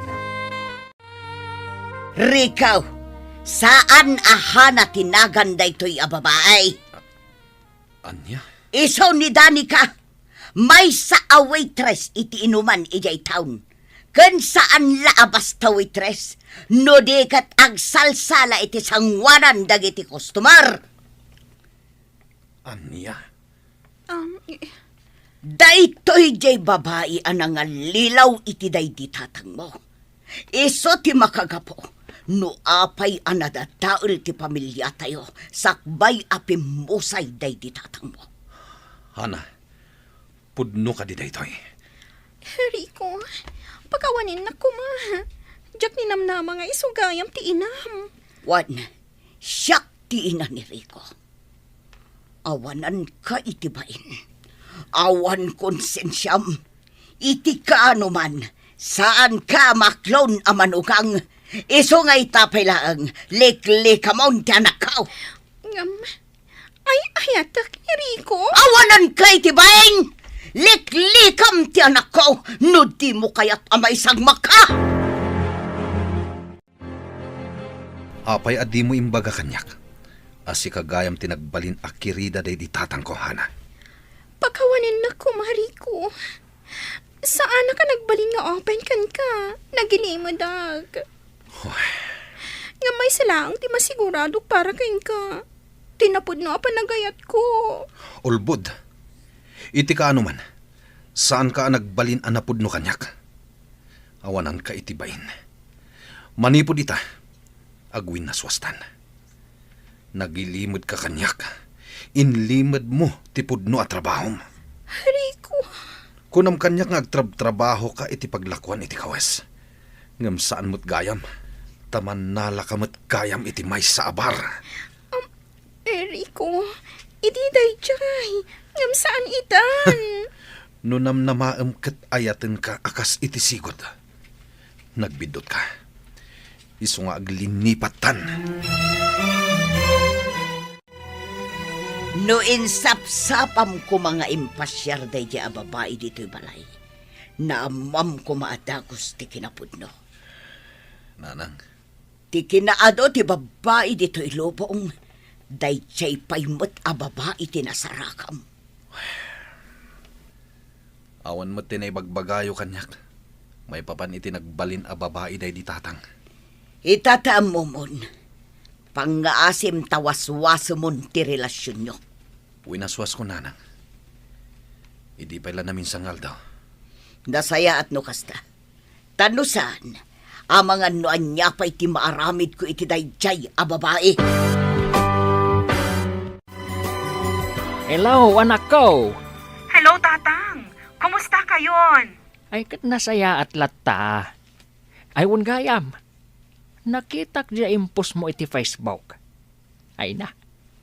Speaker 8: Rikaw, saan ahana tinagan daytoy a babae?
Speaker 1: Anya?
Speaker 8: Isaw ni Danica, may sa a waitress iti inuman ijay taon. Kan saan laabas ta waitress, no di kat agsalsala iti sangwanan dagiti customer.
Speaker 1: Anya?
Speaker 8: Daytoy jay babae anang lilaw iti daydi tatang mo. Iso ti makagapo, no apay anadataol ti pamilya tayo, sakbay apimusay daydi tatang mo.
Speaker 1: Hana, pudno ka di daytoy.
Speaker 4: Rico, pakawanin na ko ma. Diyak ni namnama nga isugayam ti inam.
Speaker 8: Wan, siyak ti ina ni Rico. Awanan ka itibain. Awan konsensyam. Iti ka anuman, saan ka maklon amanugang. Iso nga itapay lang, liklikamon ti anak kao.
Speaker 4: Ay, ayatak ni Rico.
Speaker 8: Awanan ka itibain! Liklikam ti anak ko, no di mo kaya't amay sagmak ka!
Speaker 1: Apay adi mo imbaga kanyak. Asi kagayam tinagbalin akirida day di tatang ko, Hana.
Speaker 4: Pakawanin na ko, Mariko. Saan na ka nagbaling nga open kan ka? Nagilimadag. Nga may silaang ti masigurado para kain ka. Tinapod no pa nagayat ko.
Speaker 1: Ulbod. Iti ka anuman. Saan ka nagbalin anapod no kanyak? Awanan ka itibain. Manipod ita. Agwin na swastan. Nagilimod ka kanyak. Inlimod mo tipod no at trabahom.
Speaker 4: Rico.
Speaker 1: Kunam kanyak nga agtrabaho ka iti paglakuan iti kawes. Ngam saan mo't gayam. Taman nala ka mo't gayam iti may sa abar.
Speaker 4: Rico, iti day jay. Ngam saan itan?
Speaker 1: Nunam na maamkat ayaten ka akas iti sigod. Nagbidot ka. Iso nga aglinipatan.
Speaker 8: No insapsapam ko mga impasyar day di babae dito'y balay. Naamam ko maadagos ti kinapudno.
Speaker 1: Nanang.
Speaker 8: Ti kinaado ti babae dito'y lobong. Day chay paymot a babae ti nasarakam.
Speaker 1: Awan mo tinay bagbagayo kanyak. May papan iti nagbalin a babae day di tatang.
Speaker 8: Itataam mo mon. Pangaasim tawas-wasamon ti relasyon nyo.
Speaker 1: Winaswas ko, nanang. Idi pala namin sangal daw.
Speaker 8: Nasaya at no kasta. Tanusan, amangan no anya pa iti maaramid ko iti dayjay a babae.
Speaker 2: Hello, anak ko.
Speaker 3: Hello, Tatang. Kumusta kayon?
Speaker 2: Ay kat nasaya at latta. Aywan gayam. Nakitak dya impos mo iti Facebook. Ay na,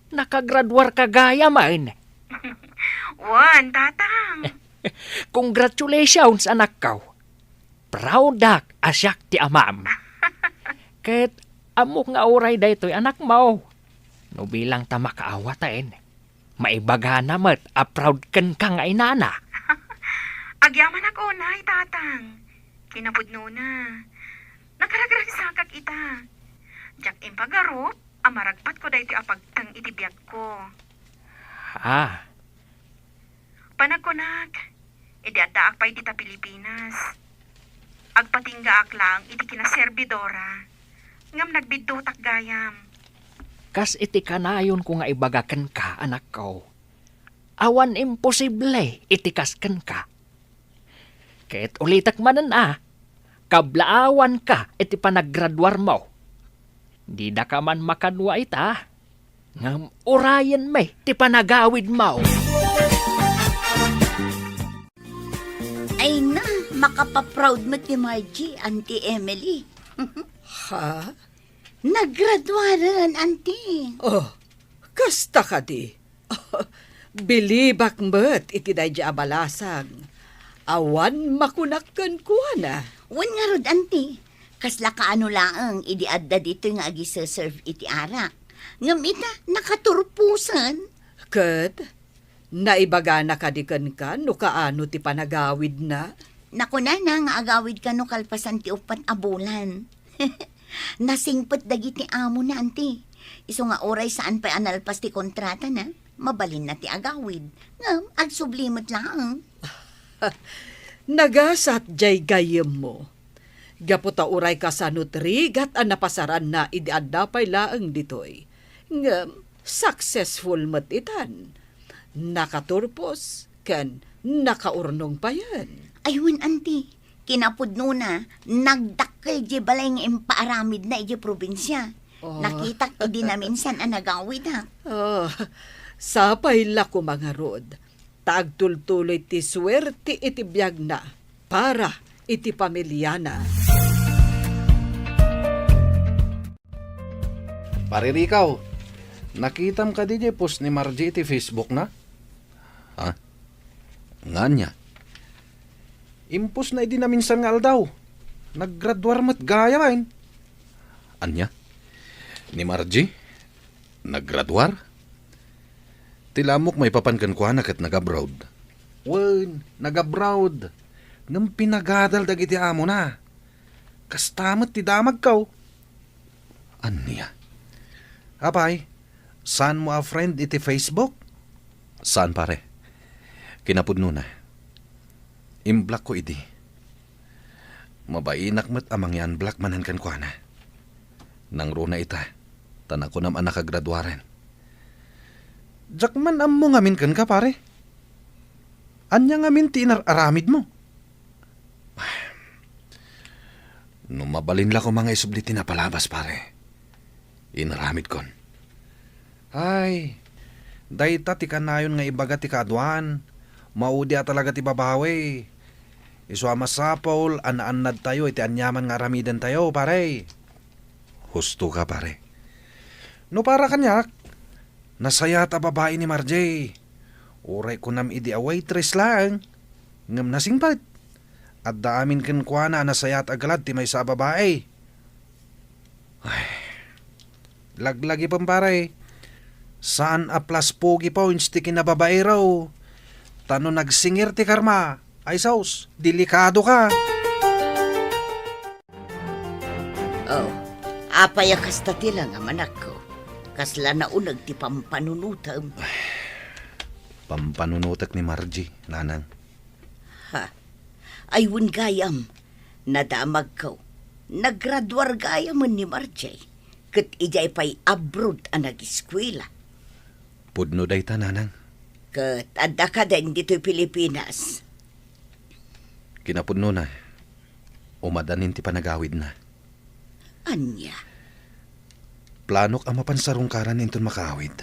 Speaker 2: nakagradwar ka gayam ay.
Speaker 3: Wan, Tatang.
Speaker 2: Congratulations, anak ko. Proudak asyak ti amam. Ket amok nga oray daytoy anak mo. No bilang ta makaawatain. Maibaga namat a proud ken ka nga inana.
Speaker 3: Agyaman ako, nay, Tatang. Kinapudno na. Nakaragragsakak ita. Jak impagarop, amaragpat ko dayti apagtang itibiyag ko.
Speaker 2: Ah,
Speaker 3: Panagkunak, idiadaak pa iti ta Pilipinas. Agpatingga ak lang iti kinaservidora. Ngam nagbidutak gayam.
Speaker 2: kas iti kanayon ko nga ibagaken ka, anak ko. Awan imposible iti kasken ka.
Speaker 11: Ket ulitak manan kablaawan ka iti panaggraduar mo. Di da ka man makanwa ita. Ngam urayan may ti panagawid mo.
Speaker 5: Ay na, makapaproud mo ti Margie, Auntie Emily.
Speaker 6: Ha?
Speaker 5: Naggraduaran, Auntie.
Speaker 6: Oh, kasta ka di. Bilibak met iti day di abalasang. Awan makunakkan ko na.
Speaker 5: Wan nga rod, Auntie. Kasla kaano laang idiadda dito nga agi-serve iti arak. Ngam ita, nakaturpusan.
Speaker 6: Ket, naibaga na kadikan ka no kaano ti panagawid na.
Speaker 5: Naku na nga agawid ka no kalpasan ti upat abulan. Nasingpet dagiti amo na, Auntie. Iso nga oray saan pa analpas ti kontrata na, mabalin na ti agawid. Ngam, agsublimat lang.
Speaker 6: Nagasat jay gayem mo. Gaputa uray ka sa nutrigat ang napasaran na idiadapay laang ditoy. Ngam, successful matitan. Nakaturpos, ken nakaurnong pa yan.
Speaker 5: Ayun, Auntie. Kinapudno na, nagdakkel di balay nga impaaramid na iti probinsya.
Speaker 6: Oh.
Speaker 5: Nakitak idi na minsan ang nagawid ha.
Speaker 6: Oh, sapay la ko mga rod. Tagtultuloy ti swerte iti biyag na para iti pamilya na.
Speaker 1: Pare Rikaw, nakitam ka di post ni Margie iti Facebook na? Ha? Nga niya. Impos na idi na minsan nga aldaw. Naggraduar mat gaya kain. Anya? Ni Margie? Naggraduar? Tilamok may papankan ko anak at nag-abroad. Wen, nag-abroad. Ngam pinagadal dagiti amo na. Kastamat ti damag kaw. Anya? Apay, saan mo a friend iti Facebook? Saan pare? Kinapudno na. Imblock ko idi. Mabainak mat amang yan black manan kan ko na. Nang runa ita, tanak ko naman nakagraduaren. Jak man ammo ngamin kan ka pare. Anya ngamin ti inararamid mo. No mabalin la ko mga isubliti na palabas pare. Inaramid kon. Ay, dayta ti kanayon nga ibaga ti kaadwan. Maudi talaga ti babawi. Isuama sa Paul, anad tayo iti anyaman nga aramidan tayo pare. Husto ka pare. No para kanyak, nasaya ta babae ni Margie. Uray ko nam idi a waitress lang. Ngam nasingpat. At daamin ken kwa na nasaya at agalad ti may sa babae. Ay, laglagi pang pare. Saan a plus pogi points ti kinababae raw. Tano nagsingir ti karma. Ay saus, delikado ka.
Speaker 8: Oh, apay kasta ti lang amanak ko. Kasla na unag ti pampanunutam.
Speaker 1: Pampanunutak ni Margie, nanang.
Speaker 8: Ha, ayun gayam. Nadamag ko. Naggraduar gayam ni Margie. Kat ijay pa'y abroad ang nag-eskwela.
Speaker 1: Pudno day ta, nanang.
Speaker 8: Kat adda ka din dito'y Pilipinas.
Speaker 1: Kinapudno na. Umadanin ti panagawid na.
Speaker 8: Anya?
Speaker 1: Planok ang mapansarungkaran inton makawid.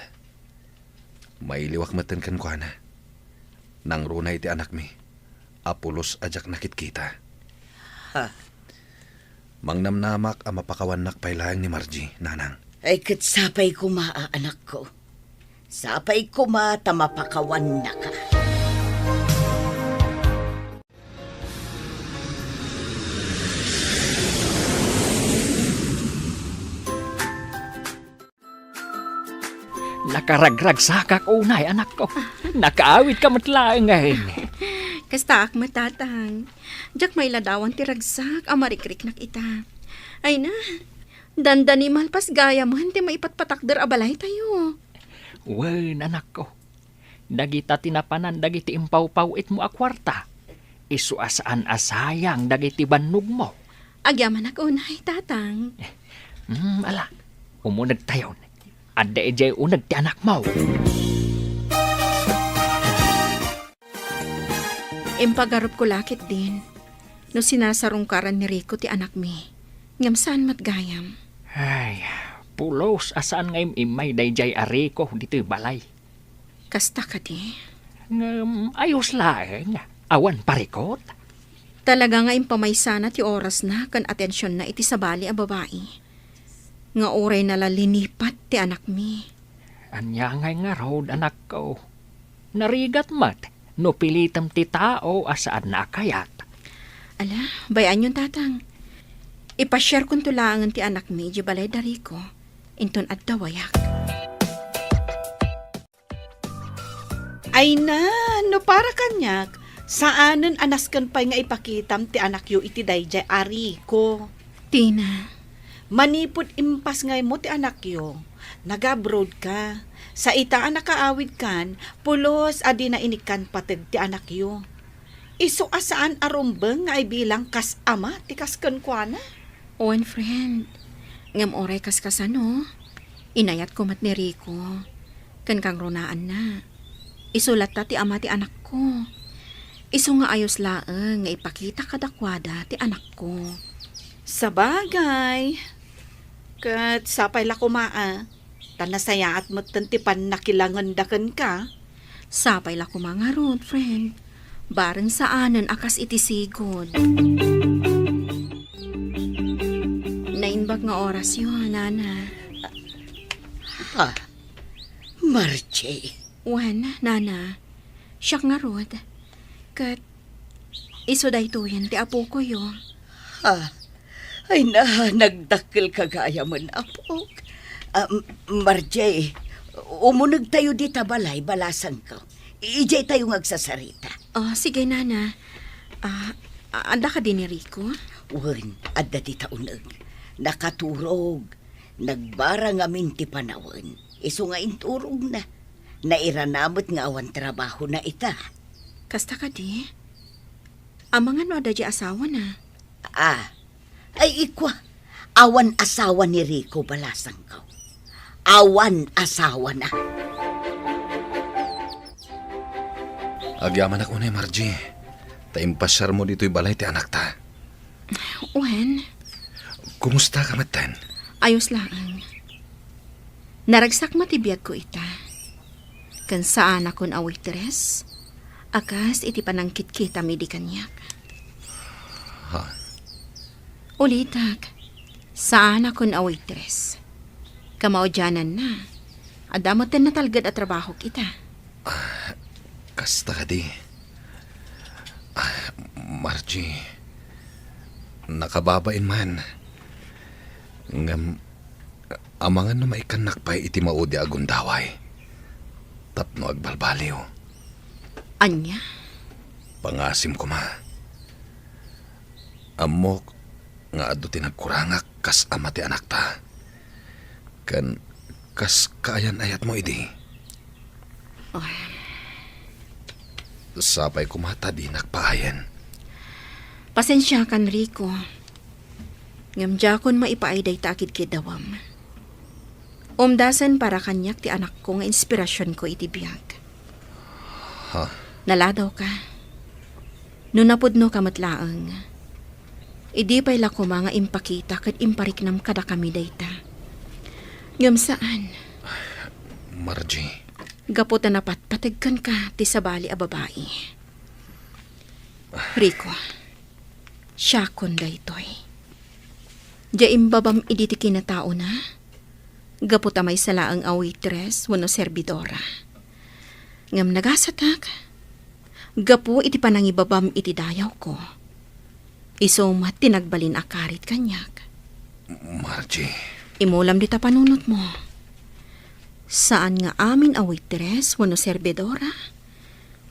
Speaker 1: Mailiwak matan kan kwa na. Nang runay ti anak mi. Apulos ajak nakit kita.
Speaker 8: Ha?
Speaker 1: Mangnamnamak ang mapakawanak pailayang ni Margie, nanang.
Speaker 8: Ay kat sapay kuma anak ko. Sapay kuma tamapakawan na ka.
Speaker 11: Nakaragrag sa unay, anak ko. Nakaawit ka matlaang ngayon.
Speaker 4: Kasta ak matatang. Jak may ladawan ti ragsak, amarikrik nak ita. Ay na, dandani malpas gaya mo, hindi maipatpatakder abalay tayo.
Speaker 11: Wen, anak ko. Dagita tinapanan, dagiti impaw-pawit mo akwarta. Isu asaan asayang, dagiti bannog mo.
Speaker 4: Agyaman ako unay, tatang.
Speaker 11: Ala, umunag tayo. Adda ejay unag ti anak mo.
Speaker 4: Impagarup ko lakit din. No sinasarungkaran ni Rico ti anak mi. Ngam saan matgayam.
Speaker 11: Ay, pulos asaan ngayong imay dayjay ariko dito'y balay.
Speaker 4: Kasta ka di.
Speaker 11: Ayos laeng, awan parikot.
Speaker 4: Talaga nga impamaysana ti oras na kan atensyon na iti sabali a babae. Nga oray nalalinipat ti anak mi.
Speaker 11: Anya ngay nga road anak ko. Narigat mat, no pilitam ti tao asaan na akayat.
Speaker 4: Ala, bayan yung tatang. Ipashare kong tulangan ti anak mi, di balay dari ko. Inton at dawayak.
Speaker 3: Ay na, no para kanyak. Saanen anaskan pa nga ipakitam ti anak yu iti dayjay ari ko.
Speaker 4: Tina,
Speaker 3: Manipod impas ngay mo ti anak yu. Nag-abroad ka. Sa ita anak kaawid kan, pulos adi na inikan patid ti anak yu. Iso asaan arumbeng nga bilang kas ama ti kasken kwa na.
Speaker 4: owen friend. Ngam oray kaskasan no. Inayat ko mat ni Rico. Kan kang runaan na. Isulat ta ti ama ti anak ko. Isu nga ayos laeng nga ipakita kadakwada ti anak ko.
Speaker 3: Sabagay. Kat sapay la kumaa. Tanasaya at matantipan nakilangan dakan ka.
Speaker 4: Sapay la ko mga road, friend. Bareng saanan akas iti sigod. Nainbag nga oras yun, nana.
Speaker 8: Ha? Margie.
Speaker 4: Wan, nana. Siyak nga rod. Kat, iso day to yan, ti apo ko yo.
Speaker 8: Ha? Ay na, nagdakil kagaya man apo. Margie, umunag tayo di tabalay, balasan ko. Ijay tayo ngagsasarita.
Speaker 4: Oh, sige, nana. Anda ka din ni Rico?
Speaker 8: Wen, adda di taunag. Nakaturog. Nagbara nga minti panawan. Iso nga inturog na. Nairanamot nga awan trabaho na ita.
Speaker 4: Kasta ka di? Amangan no ada di asawa na.
Speaker 8: Ay ikwa. Awan asawa ni Rico balasang ko. Awan asawa na.
Speaker 1: Agyaman ako na Margie. Taimpasyar mo dito'y balay ti anak ta.
Speaker 4: Wen,
Speaker 1: Kumusta ka matan?
Speaker 4: ayos lang. Naragsak matibiyag ko ita. Kan saan akon a waitress, akas iti panangkit kita mi di kanyak.
Speaker 1: Ha?
Speaker 4: Ulitak, saan akon a waitress. Kamaudyanan na. Adamoten na talgad at trabaho kita.
Speaker 1: Kasta ka di. Margie, nakababain man. Ngam, amangan na maikanakpay iti maudi agundaway. Tapno agbalbaliw.
Speaker 4: Anya?
Speaker 1: Pangasim ko ma. Amok nga ado tinagkurangak kas ama ti anak ta. Kan kas kaayan ayat mo idi. Sapay kumata di nakpaayan.
Speaker 4: Pasensya kan, Rico. Ngam jakon maipaayday takid kidawam. Umdasan para kanyak ti anak ko nga inspirasyon ko iti biyag.
Speaker 1: Ha?
Speaker 4: Naladaw ka. Nunapudno ka matlaang. Idi pa'y lako mga impakita kat impariknam kada kami dayta. Ngam saan?
Speaker 1: Margie.
Speaker 4: Gaputan na patpatigkan ka ti sabali a babae. Rico, siya kunday toy. Diya imbabam idi ti kinatao na. Gaputa may salaang a waitress wano serbidora. Ngam nagasatak. Gapu iti panangibabam iti dayaw ko. Isumat tinagbalin akarit kanyak.
Speaker 1: Margie.
Speaker 4: Imulam dita panunot mo. Saan nga amin a waitress wano serbidora?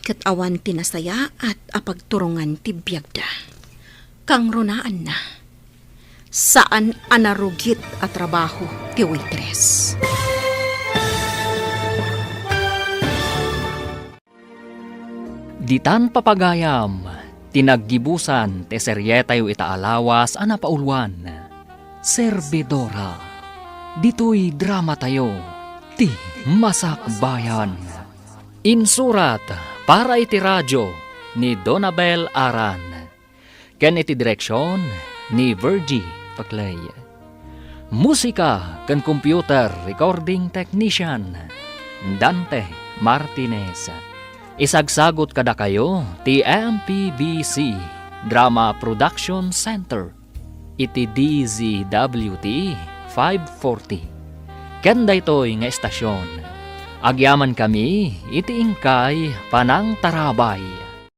Speaker 4: Kat awan tinasaya at apagturungan ti biyagda. Kang runaan na. Saan anarugit at trabaho ti waitress?
Speaker 2: Ditan papagayam, tinaggibusan te seryetayo itaalawas anapaulwan. Serbidora, dito'y drama tayo, ti Masakbayan. Insurat para iti radyo ni Donabel Aran. Ken iti direksyon ni Virgie Paclay. Musika ken computer recording technician Dante Martinez. Isagsagot kada kayo ti MPBC Drama Production Center iti DZWT 540. Ken daytoy nga estasyon. Agyaman kami iti ingkay Panang Tarabay.